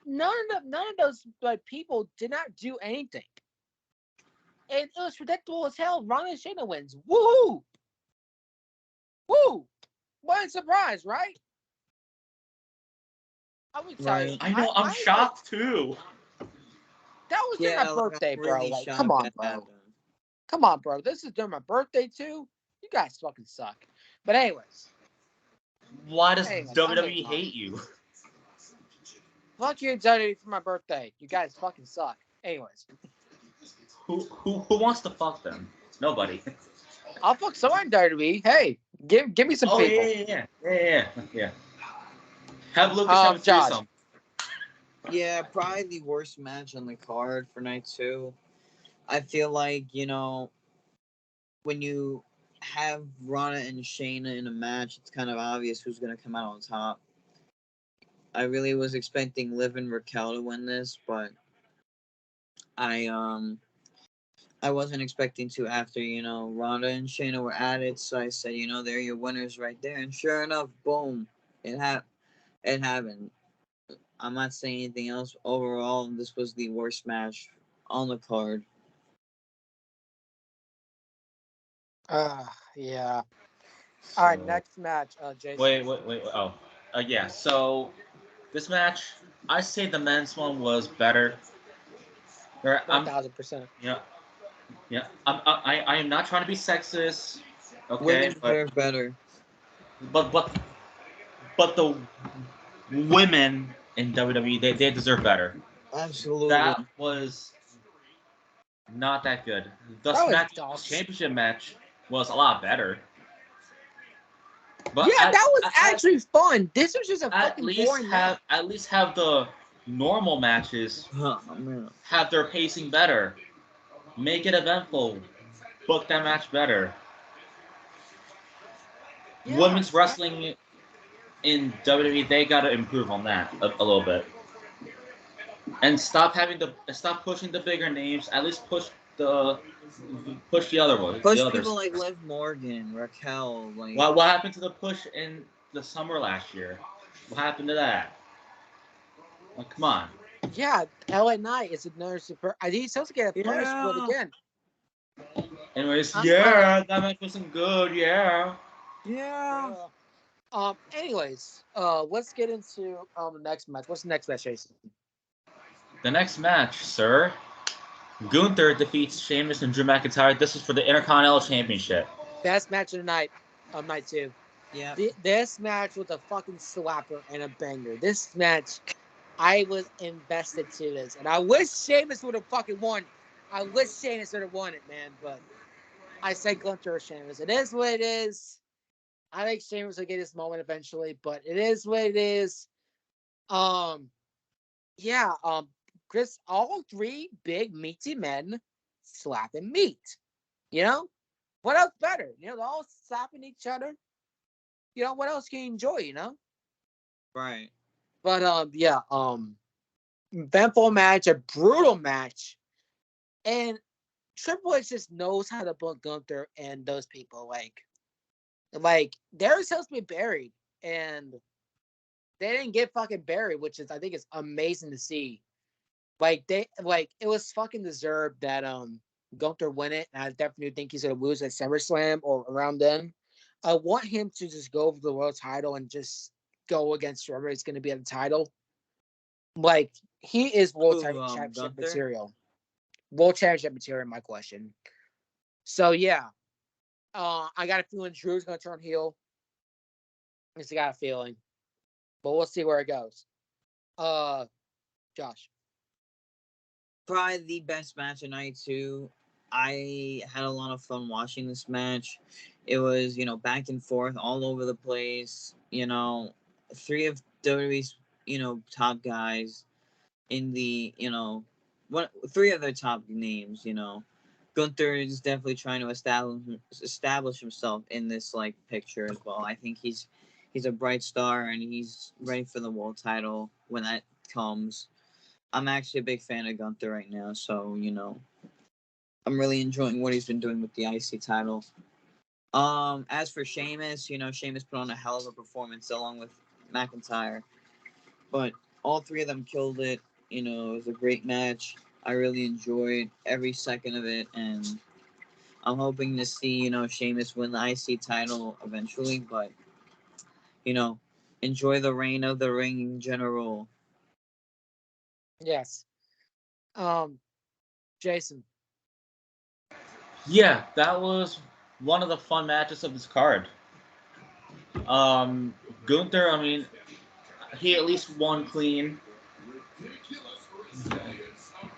None of those people did not do anything. And it was predictable as hell. Ronda and Shayna wins. Woohoo! Woo! What a surprise, right? I would tell you. I know. I'm shocked too. That was during my birthday, bro. Really Like, come on, bro. happened. Come on, bro. This is during my birthday too. You guys fucking suck. But anyways. Why does WWE hate you? Fuck you, WWE, for my birthday. You guys fucking suck. Anyways. Who wants to fuck them? Nobody. I'll fuck someone in WWE. Hey, give me some people. Yeah. Have Lucas have a threesome. Yeah, probably the worst match on the card for night 2. I feel like, when you have Ronda and Shayna in a match, it's kind of obvious who's going to come out on top. I really was expecting Liv and Raquel to win this, but I wasn't expecting to after, Ronda and Shayna were at it, so I said, they're your winners right there. And sure enough, boom, it happened. I'm not saying anything else. Overall, this was the worst match on the card. Yeah. All right, next match, Jason. Wait. Oh, yeah. So this match, I say the men's one was better. 1,000%. Yeah. I am not trying to be sexist. Okay, Women's are better. But but the women in WWE, they deserve better. Absolutely. That was not that good. The That was SmackDown dumb. Championship match was a lot better. But Yeah, that was actually fun. This was just a at fucking least boring match. have the normal matches Oh, man. have their pacing better. Make it eventful. Book that match better. Yeah, Women's wrestling in WWE, they gotta improve on that a little bit. And stop pushing the bigger names. At least push the other ones. Push The others. people like Liv Morgan, Raquel, like. What happened to the push in the summer last year? What happened to that? Like, come on. Yeah, LA Knight is another super. I think he's supposed to get a bonus split again. Anyways, that match wasn't good. Yeah. Anyways, let's get into the next match. What's the next match, Jason? The next match, sir. Gunther defeats Sheamus and Drew McIntyre. This is for the Intercontinental Championship. Best match of the night, night two. Yeah. This match was a fucking slapper and a banger. This match, I was invested to this, and I wish Sheamus would have fucking won. I wish Sheamus would have won it, man. But I said Gunther or Sheamus. It is what it is. I think Sheamus will get his moment eventually, but it is what it is. Yeah. Chris, all three big meaty men slapping meat. You know, what else better? You know, they're all slapping each other. You know, what else can you enjoy? You know, Right. but yeah, eventful match, a brutal match, and Triple H just knows how to book Gunther and those people. Like they're supposed to be buried, and they didn't get fucking buried, which is I think is amazing to see. Like it was fucking deserved that Gunther win it, and I definitely think he's gonna lose at SummerSlam or around then. I want him to just go for the world title and just go against whoever is gonna be at the title. Like he is world championship Gunther? material. World championship material, my question. So yeah. I got a feeling Drew's gonna turn heel. I just got a feeling. But we'll see where it goes. Josh. Probably the best match of night two. I had a lot of fun watching this match. It was, back and forth all over the place. Three of WWE's, top guys in the, three of their top names, Gunther is definitely trying to establish himself in this picture as well. I think he's a bright star and he's ready for the world title when that comes. I'm actually a big fan of Gunther right now, so I'm really enjoying what he's been doing with the IC title. As for Sheamus, Sheamus put on a hell of a performance along with McIntyre, but all three of them killed it. It was a great match. I really enjoyed every second of it, and I'm hoping to see, Sheamus win the IC title eventually, but, enjoy the reign of the ring general. Yes. Jason. Yeah, that was one of the fun matches of this card. Gunther, I mean, he at least won clean.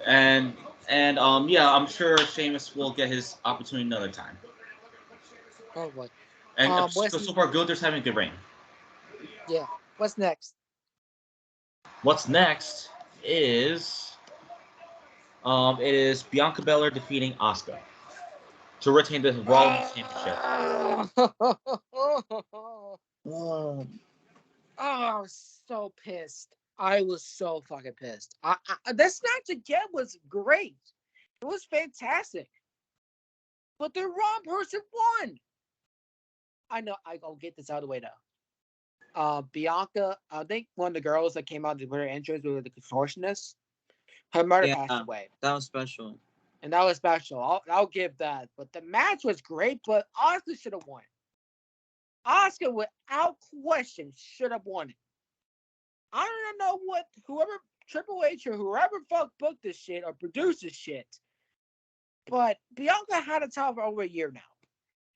And yeah, I'm sure Sheamus will get his opportunity another time. Oh boy. And so far, Gunther's having a good reign. Yeah. What's next? What's next is it is Bianca Belair defeating Asuka to retain the Raw Championship. Oh, I was so pissed. I was so fucking pissed. This match again was great. It was fantastic. But the wrong person won. I know. I gonna get this out of the way now. Bianca, I think one of the girls that came out to her entrance with the contortionist, her mother passed away. That was special. And that was special. I'll give that. But the match was great, but Asuka should have won. Asuka, without question, should have won it. I don't know what whoever Triple H or whoever fuck booked this shit or produced this shit. But Bianca had a title for over a year now.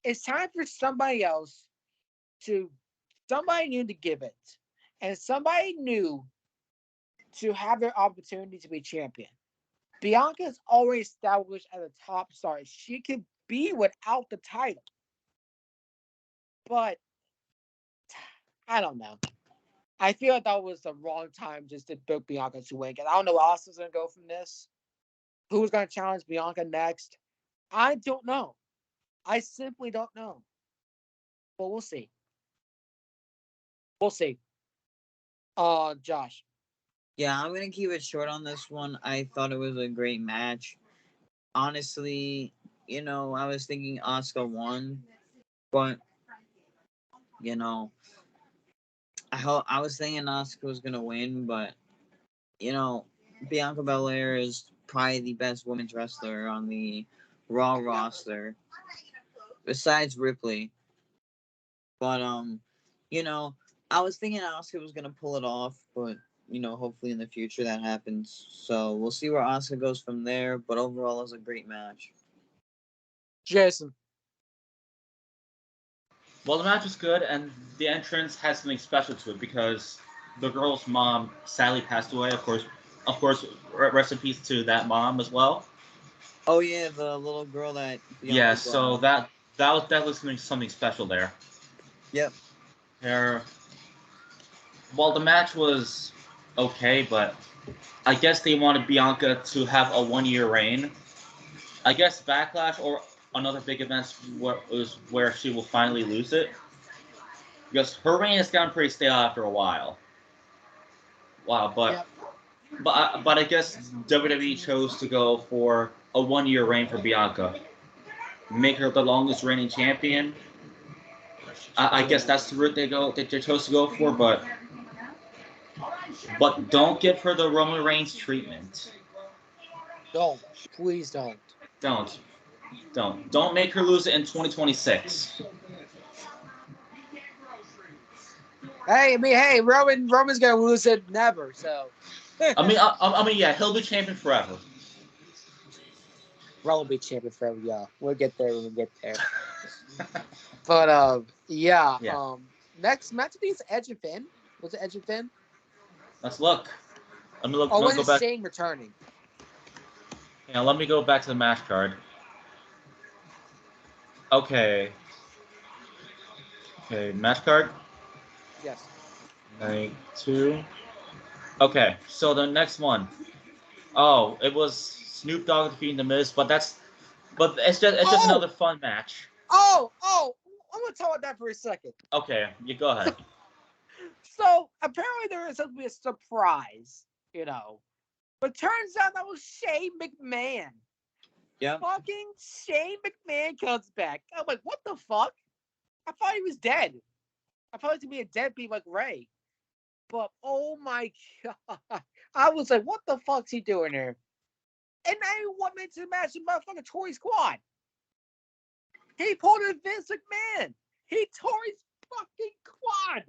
It's time for somebody else to Somebody knew to give it. And somebody knew to have their opportunity to be champion. Bianca's already established as a top star. She could be without the title. But I don't know. I feel like that was the wrong time just to book Bianca to win. I don't know where else is going to go from this. Who's going to challenge Bianca next? I don't know. I simply don't know. But we'll see. We'll see. Josh. Yeah, I'm gonna keep it short on this one. I thought it was a great match. Honestly, I was thinking Asuka won, but you know, I was thinking Asuka was gonna win, but you know, Bianca Belair is probably the best women's wrestler on the Raw roster, besides Ripley. But I was thinking Asuka was gonna pull it off, but hopefully in the future that happens. So we'll see where Asuka goes from there. But overall, it was a great match. Jason. Well, the match was good, and the entrance had something special to it because the girl's mom sadly passed away. Of course, rest in peace to that mom as well. Oh yeah, the little girl that Yeah, Bianca brought so up. that was definitely something special there. Yep. There, well, the match was okay, but I guess they wanted Bianca to have a 1 year reign. I guess Backlash or another big event is where she will finally lose it because her reign has gotten pretty stale after a while. Wow, Yep. but I guess WWE chose to go for a 1 year reign for Bianca, make her the longest reigning champion. I guess that's the route they chose to go for, but don't give her the Roman Reigns treatment. Don't. Please don't. Don't don't make her lose it in 2026. Hey, Roman's gonna lose it never. So I mean, yeah, he'll be champion forever. Roman will be champion forever, y'all. We'll get there when we get there. But yeah. Yeah. Next match is Edge and Finn. Was it Edge and Finn? Let's look. Or Let was me go it back. Shane returning? Yeah, let me go back to the match card. Okay. Okay, match card. Yes. Like two. Okay, so the next one. Oh, it was Snoop Dogg defeating The Miz, but it's just another fun match. I'm gonna talk about that for a second. Okay, you go ahead. So apparently there is supposed to be a surprise, But turns out that was Shane McMahon. Yep. Fucking Shane McMahon comes back. I'm like, what the fuck? I thought he was dead. I thought he was gonna be a deadbeat like Ray. But oh my god. I was like, what the fuck's he doing here? And now he went into the match with motherfucking Tory Squad. He pulled a Vince McMahon. He tore his fucking quad.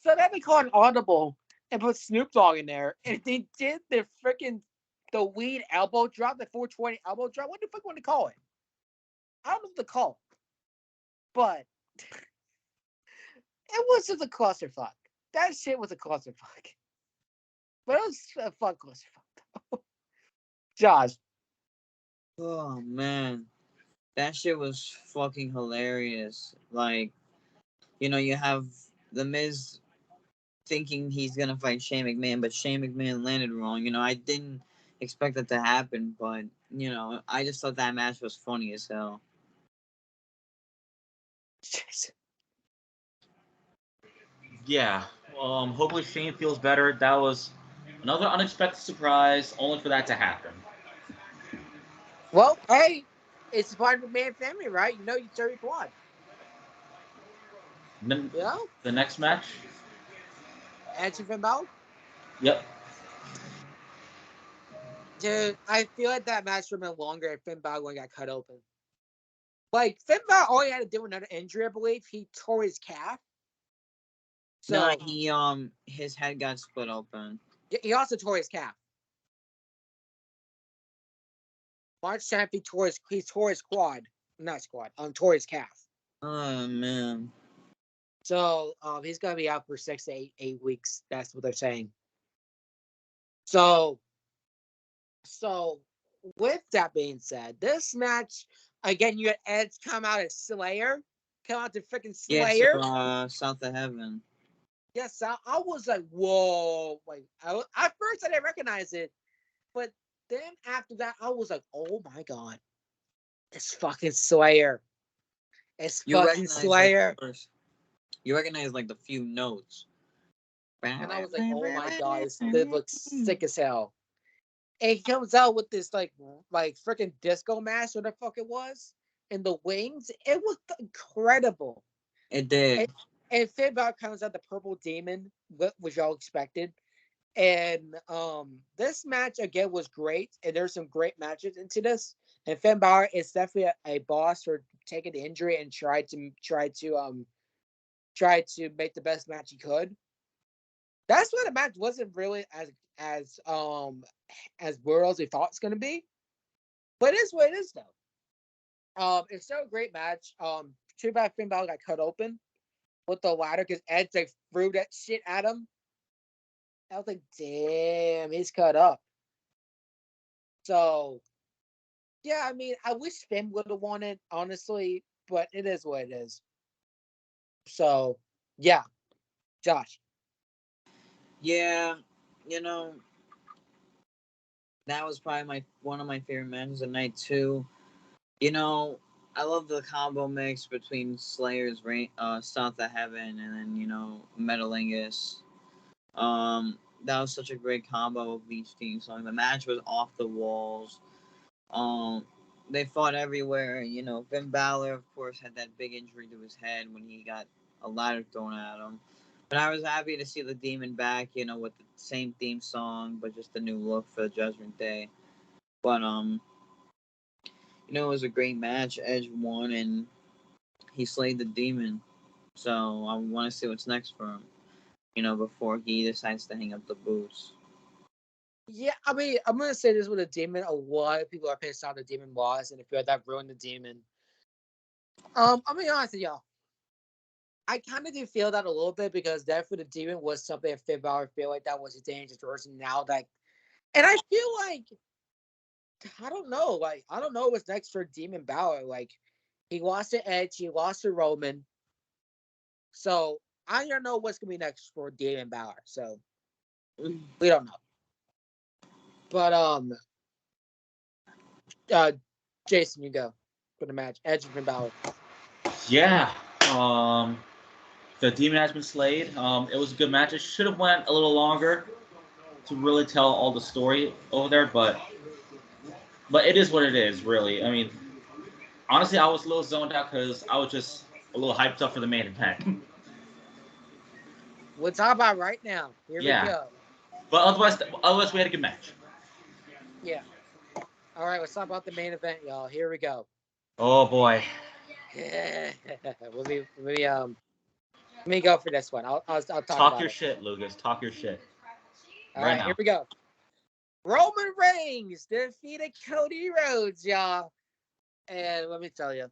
So then they called an audible and put Snoop Dogg in there, and they did the weed elbow drop, the 420 elbow drop. What the fuck want to call it? I don't know what to call it, but it was just a clusterfuck. That shit was a clusterfuck, but it was a fun clusterfuck. Josh. Oh man, that shit was fucking hilarious. Like, you have the Miz thinking he's gonna fight Shane McMahon, but Shane McMahon landed wrong. I didn't expect that to happen, but I just thought that match was funny as hell. Yeah. Hopefully Shane feels better. That was another unexpected surprise, only for that to happen. Well, hey, it's part of the McMahon family, right? You serve your quad. And then Yeah? the next match. Edge and Finn Balor? Yep. Dude, I feel like that match would have been longer if Finn Balor got cut open. Like, Finn Balor all he had to do with another injury, I believe. He tore his calf. So No, his head got split open. he also tore his calf. March 10th, he tore his quad. Not squad. Tore his calf. Oh man. So he's gonna be out for 6 to 8 weeks. That's what they're saying. So so with that being said, this match again, you had Edge come out as Slayer, come out to freaking Yeah, so Slayer. South of Heaven. Yes, I was like, whoa! Like at first I didn't recognize it, but then after that I was like, oh my god, it's fucking Slayer. It's You fucking recognize like Slayer. first. You recognize like the few notes. And I was like, oh my god, this looks sick as hell. And he comes out with this like freaking disco mask, or the fuck it was, and the wings. It was incredible. It did. And Finn Balor comes out the purple demon, which y'all expected. And this match again was great, and there's some great matches into this. And Finn Balor is definitely a boss for taking the injury and try to make the best match he could. That's why the match wasn't really as brutal as we thought it's gonna be. But it is what it is though. It's still a great match. Too bad Finn Balor got cut open with the ladder because Edge like threw that shit at him. I was like, damn, he's cut up. So yeah, I mean, I wish Finn would have won it, honestly, but it is what it is. So yeah, Josh. Yeah, you know, that was probably one of my favorite matches of the night too. You know, I love the combo mix between Slayer's South of Heaven and then, Metalingus. That was such a great combo of each team song. The match was off the walls. Um, they fought everywhere. Finn Balor, of course, had that big injury to his head when he got a ladder thrown at him. But I was happy to see the Demon back, with the same theme song, but just a new look for the Judgment Day. But it was a great match. Edge won, and he slayed the Demon. So I want to see what's next for him. Before he decides to hang up the boots. Yeah, I mean, I'm gonna say this with a demon. A lot of people are pissed off the demon was, and if you had that ruined the demon. I'm gonna be honest with y'all. I kind of do feel that a little bit because definitely the demon was something that Finn Balor feel like that was a dangerous person. Now that, and I feel like I don't know, like I don't know what's next for Demon Balor. Like he lost to Edge, he lost to Roman, so I don't know what's gonna be next for Demon Balor. So we don't know. But Jason, you go for the match. Edge and Finn Balor. Yeah. The Demon has been slayed. It was a good match. It should have went a little longer to really tell all the story over there, but it is what it is, really. I mean, honestly, I was a little zoned out because I was just a little hyped up for the main event. We'll talk about it right now. Here we Yeah. go. But otherwise, we had a good match. Yeah. All right, let's talk about the main event, y'all. Here we go. Oh boy. Let me go for this one. I'll talk Talk about your it. shit, Lucas. Talk your shit. All Right right, here now. we go. Roman Reigns defeated Cody Rhodes, y'all. And let me tell you,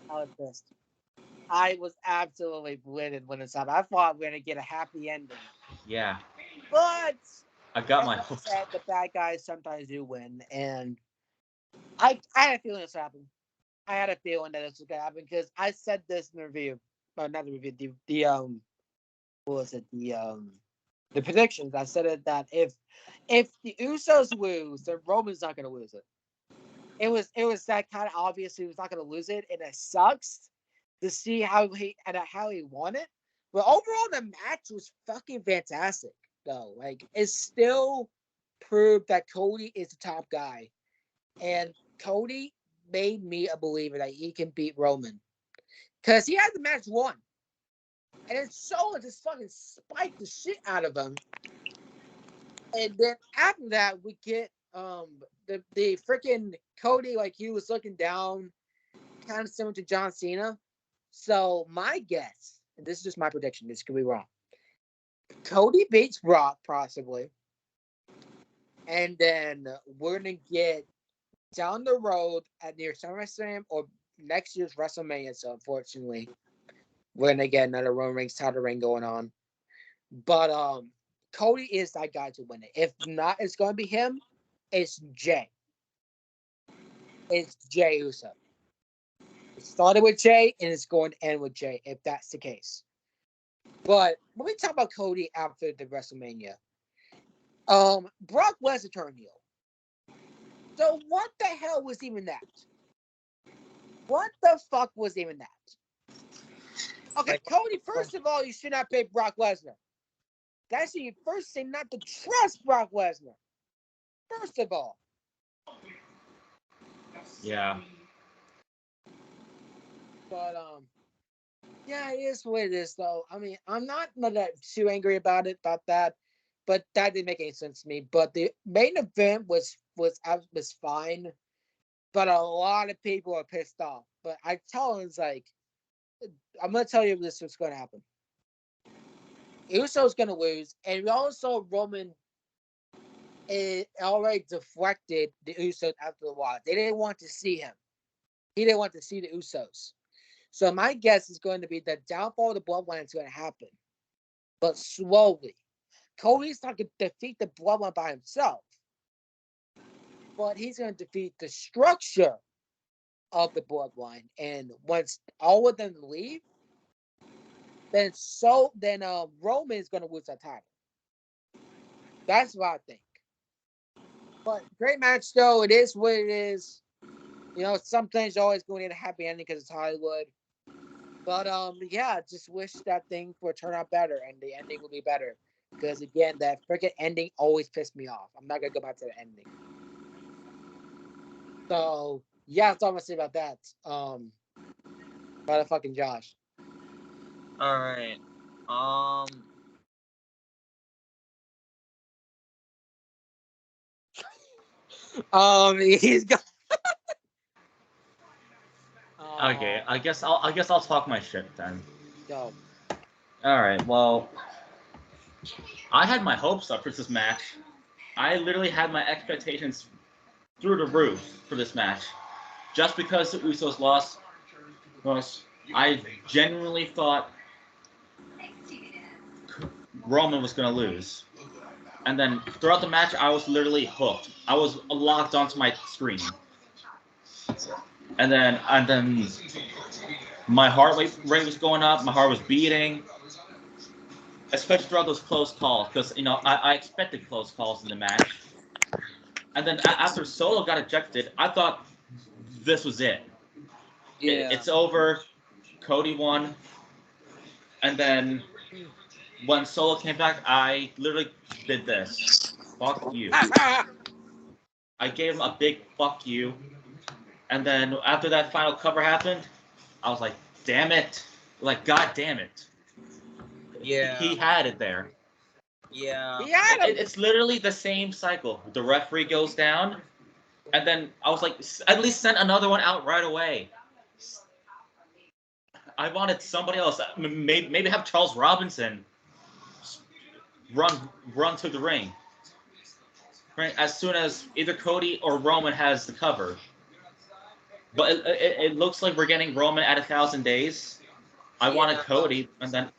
I was pissed. I was absolutely livid when this happened. I thought we were gonna get a happy ending, Yeah. but I got as my I hopes said, up. the bad guys sometimes do win, and I had a feeling this happened. I had a feeling that this was gonna happen because I said this in the review, but not the review. The what was it? The predictions. I said it that if the Usos lose, then Roman's not gonna lose it. It was that kind of obvious he was not gonna lose it, and it sucks to see how he won it. But overall, the match was fucking fantastic, though. Like it still proved that Cody is the top guy, and Cody made me a believer that he can beat Roman because he had the match won, and it's so just fucking spiked the shit out of him. And then after that, we get the freaking Cody, like he was looking down, kind of similar to John Cena. So my guess, and this is just my prediction, this could be wrong. Cody beats Brock possibly, and then we're gonna get down the road at near SummerSlam or next year's WrestleMania, so unfortunately, we're gonna get another Roman Reigns title reign going on. But Cody is that guy to win it. If not, it's gonna be him. It's Jay. It's Jay Uso. It started with Jay, and it's going to end with Jay, if that's the case. But when we talk about Cody after the WrestleMania, Brock Lesnar turned heel. So what the hell was even that? What the fuck was even that? Okay, Cody, first of all, you should not pay Brock Lesnar. That's your first thing, not to trust Brock Lesnar. First of all. Yeah. But yeah, it is what it is, though. I mean, I'm not that too angry about that, but that didn't make any sense to me. But the main event was fine, but a lot of people are pissed off. But I tell them, it's like, I'm gonna tell you this was gonna happen. Uso's gonna lose, and also Roman already deflected the Usos after the while. They didn't want to see him. He didn't want to see the Usos. So my guess is going to be the downfall of the Bloodline is going to happen, but slowly. Cody's not going to defeat the Bloodline by himself, but he's going to defeat the structure of the Bloodline. And once all of them leave, then Roman is going to lose that title. That's what I think. But great match, though. It is what it is. You know, some things are always going to get a happy ending because it's Hollywood. But yeah, just wish that thing would turn out better and the ending will be better. Because again, that freaking ending always pissed me off. I'm not gonna go back to the ending. So yeah, that's all I'm gonna say about that. Motherfucking Josh. All right. He's got. Okay, I guess I'll talk my shit then. Go. All right. Well, I had my hopes up for this match. I literally had my expectations through the roof for this match, just because the Usos lost. I genuinely thought Roman was gonna lose, and then throughout the match, I was literally hooked. I was locked onto my screen, and then my heart rate was going up. My heart was beating, especially throughout those close calls, because I expected close calls in the match. And then after Solo got ejected, I thought this was it. Yeah. It's over. Cody won. And then when Solo came back, I literally did this. Fuck you. I gave him a big fuck you. And then after that final cover happened, I was like, damn it. Like, god damn it. Yeah. He had it there. Yeah. It's literally the same cycle. The referee goes down, and then I was like, at least send another one out right away. I wanted somebody else. Maybe have Charles Robinson run to the ring. Right, as soon as either Cody or Roman has the cover. But it looks like we're getting Roman at 1,000 days. I wanted Cody, and then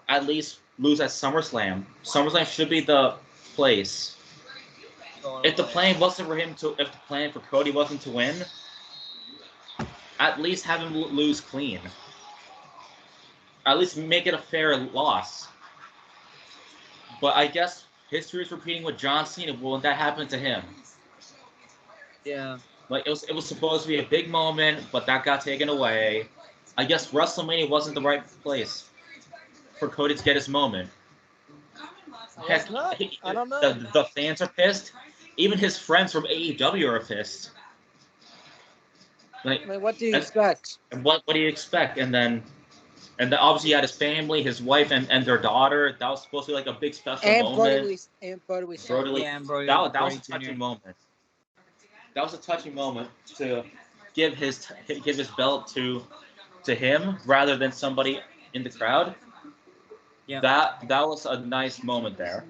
at least lose at SummerSlam. SummerSlam should be the place. If the plan wasn't for him to, if the plan for Cody wasn't to win, at least have him lose clean. At least make it a fair loss. But I guess history is repeating with John Cena when that happened to him. Yeah. Like it was supposed to be a big moment, but that got taken away. I guess WrestleMania wasn't the right place for Cody to get his moment. Heck, I don't know. The fans are pissed. Even his friends from AEW are pissed. Like, I mean, what do you expect? And what do you expect? And then obviously he had his family, his wife, and their daughter. That was supposed to be like a big special moment. Brody Lee. That was a touching moment. That was a touching moment to give his belt to him rather than somebody in the crowd. Yeah. That was a nice moment there.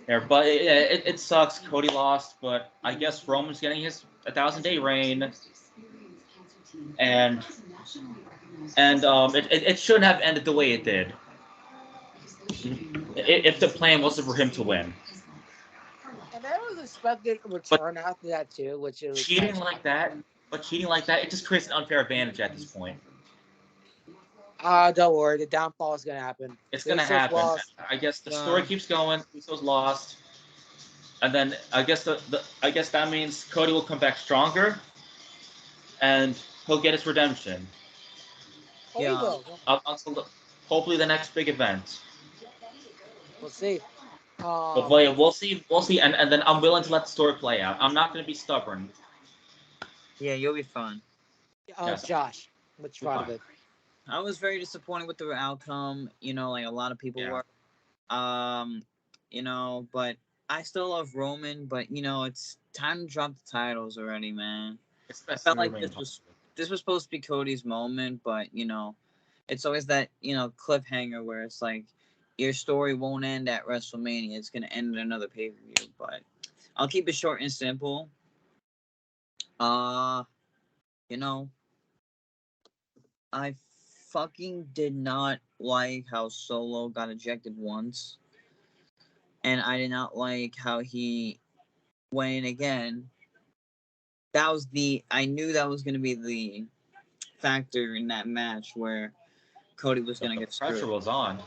But it sucks. Cody lost, but I guess Roman's getting his 1,000-day reign. and it shouldn't have ended the way it did. If the plan wasn't for him to win. And I was expecting a But return after that too, which it was cheating like that, it just creates an unfair advantage at this point. Don't worry, the downfall is gonna happen. It's The gonna Usos happen. lost. I guess the story keeps going. Usos lost, and then I guess I guess that means Cody will come back stronger, and he'll get his redemption. Oh, we Yeah. will. Until hopefully the next big event. We'll see. But Um, we'll see, and then I'm willing to let the story play out. I'm not gonna be stubborn. Yeah, you'll be fine. Yes, Josh, which we're part of fine. it? I was very disappointed with the outcome. Like a lot of people Yeah. were. Um, but I still love Roman. But it's time to drop the titles already, man. It's I best to felt like remain this was supposed to be Cody's moment, but it's always that cliffhanger where it's like your story won't end at WrestleMania. It's gonna end in another pay per view. But I'll keep it short and simple. Uh, you know, I fucking did not like how Solo got ejected once, and I did not like how he went in again. I knew that was gonna be the factor in that match where Cody was gonna The get pressure screwed. was on,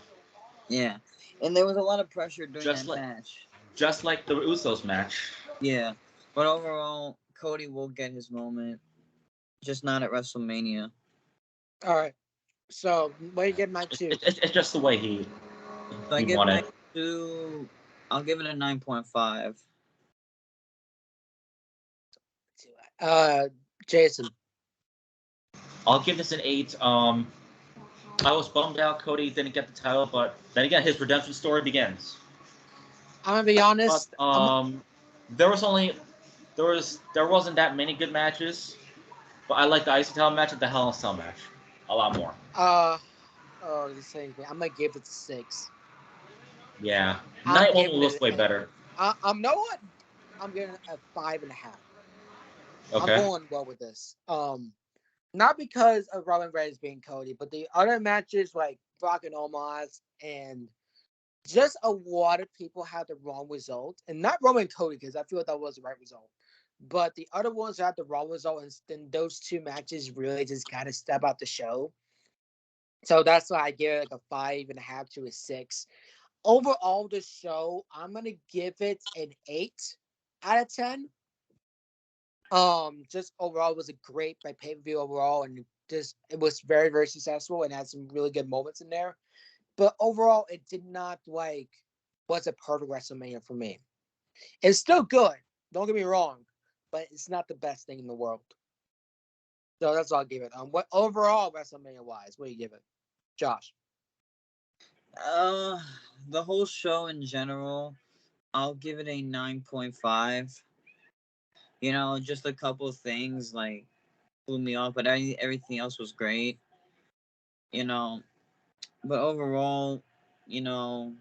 Yeah, and there was a lot of pressure during just that like match. just like the Usos match. Yeah, but overall, Cody will get his moment, just not at WrestleMania. All right. So, what do you give my It's, two? it's just the way So I he give won my it. two. I'll give it a 9.5. Uh, Jason. I'll give this an 8. I was bummed out Cody didn't get the title, but then again, his redemption story begins. I'm gonna be But honest. there was only there wasn't that many good matches, but I like the Icy Title match and the Hell in a Cell match a lot more. The same thing. I'm gonna give it a 6. Yeah, I'm Night One giving was it. way better. Know what? I'm giving it a 5.5. I'm Okay. going well with this. Not because of Roman Reigns being Cody, but the other matches like Brock and Omos and just a lot of people had the wrong result, and not Roman and Cody because I feel like that was the right result. But the other ones had the wrong result, and then those two matches really just kind of step out the show. So that's why I give it like a 5.5 to a 6. Overall, the show, I'm gonna give it an 8 out of 10. Just overall, it was a great like pay per view overall, and just it was very very successful and had some really good moments in there. But overall, it did not was a perfect WrestleMania for me. It's still good. Don't get me wrong, but it's not the best thing in the world. So that's all I'll give it. What overall WrestleMania wise, what do you give it, Josh? Uh, the whole show in general, I'll give it a 9.5. Just a couple of things like blew me off, but everything else was great. You know, but overall,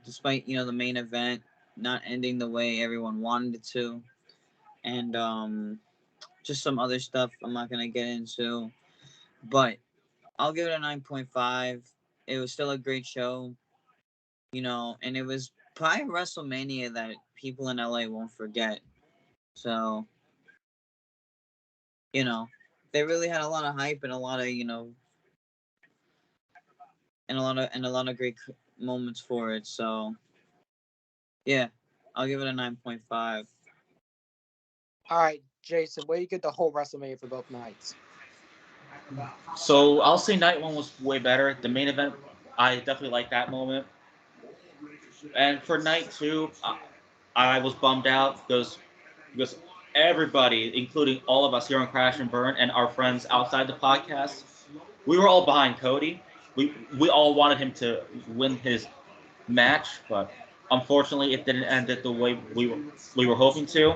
despite the main event not ending the way everyone wanted it to, and just some other stuff I'm not gonna get into, but I'll give it a 9.5. It was still a great show, and it was probably WrestleMania that people in LA won't forget. So, they really had a lot of hype and a lot of, and a lot of great moments for it. So, yeah, I'll give it a 9.5. All right, Jason, where do you get the whole WrestleMania for both nights? So I'll say Night One was way better. The main event, I definitely like that moment. And for Night Two, I was bummed out because everybody, including all of us here on Crash and Burn and our friends outside the podcast, we were all behind Cody. We all wanted him to win his match, but unfortunately, it didn't end it the way we were hoping to.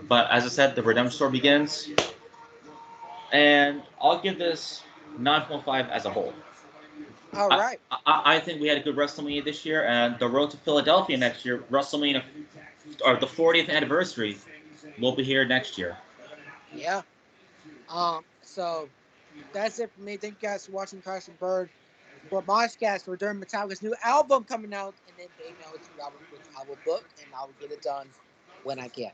But as I said, the redemption story begins, and I'll give this 9.5 as a whole. All I, right. I think we had a good WrestleMania this year, and the road to Philadelphia next year, WrestleMania, or the 40th anniversary, will be here next year. Yeah. So that's it for me. Thank you guys for watching Crash and Burn. For Moshcast, for during Metallica's new album coming out, and then they know it's which I will book, and I will get it done when I can.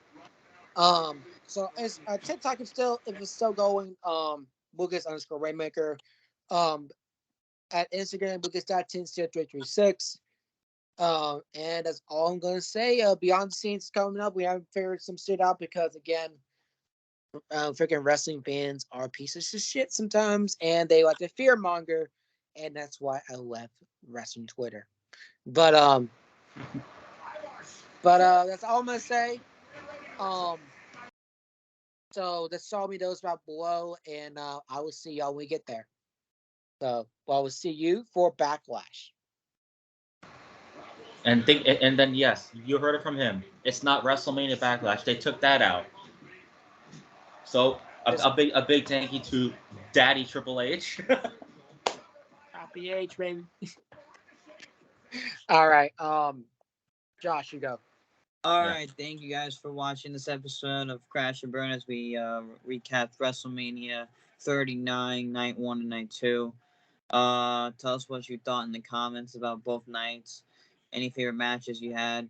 So it's TikTok is still, if it's still going, Lucas_Rainmaker. At Instagram, Lucas.100336. And that's all I'm gonna say. Beyond the Scenes is coming up. We haven't figured some shit out because again, freaking wrestling fans are pieces of shit sometimes, and they like to fearmonger, and that's why I left wrestling Twitter. But that's all I'm gonna say. So that's all me knows about below, and I will see y'all when we get there. So I will see you for Backlash. And then yes, you heard it from him. It's not WrestleMania Backlash. They took that out. So a big thank you to Daddy Triple H. Happy H, baby. All right. Josh, you go. All right, thank you guys for watching this episode of Crash and Burn as we recap WrestleMania 39, Night 1 and Night 2. Tell us what you thought in the comments about both nights. Any favorite matches you had.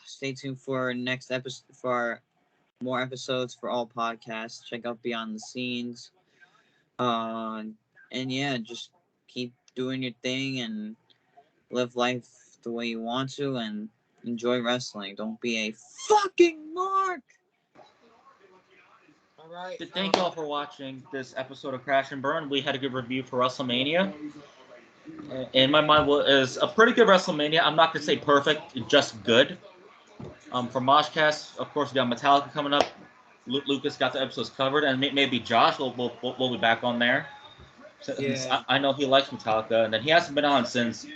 Stay tuned for next episode for more episodes for all podcasts. Check out Beyond the Scenes. And yeah, just keep doing your thing and live life the way you want to and enjoy wrestling. Don't be a fucking mark. All right. Thank you all for watching this episode of Crash and Burn. We had a good review for WrestleMania. In my mind, was a pretty good WrestleMania. I'm not gonna say perfect, just good. For Moshcast, of course, we got Metallica coming up. Lucas got the episodes covered, and maybe Josh will be back on there. Yeah. I know he likes Metallica, and then he hasn't been on since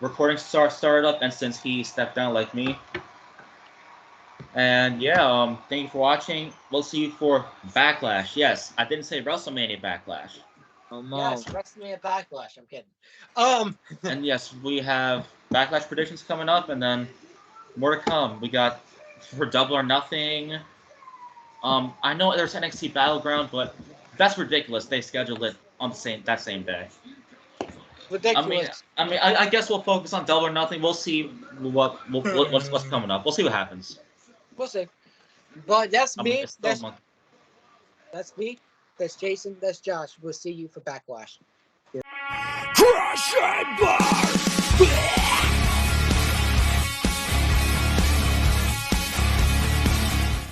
recording started up and since he stepped down like me. And yeah, thank you for watching. We'll see you for Backlash. Yes, I didn't say WrestleMania Backlash. Yes, WrestleMania Backlash. I'm kidding. And yes, we have Backlash predictions coming up, and then more to come. We got for Double or Nothing. I know there's NXT Battleground, but that's ridiculous. They scheduled it on that same day. Ridiculous. I guess we'll focus on Double or Nothing. We'll see what's coming up. We'll see what happens. We'll see. But that's me. It's still That's me. That's Jason. That's Josh. We'll see you for Backlash. Crash and burn!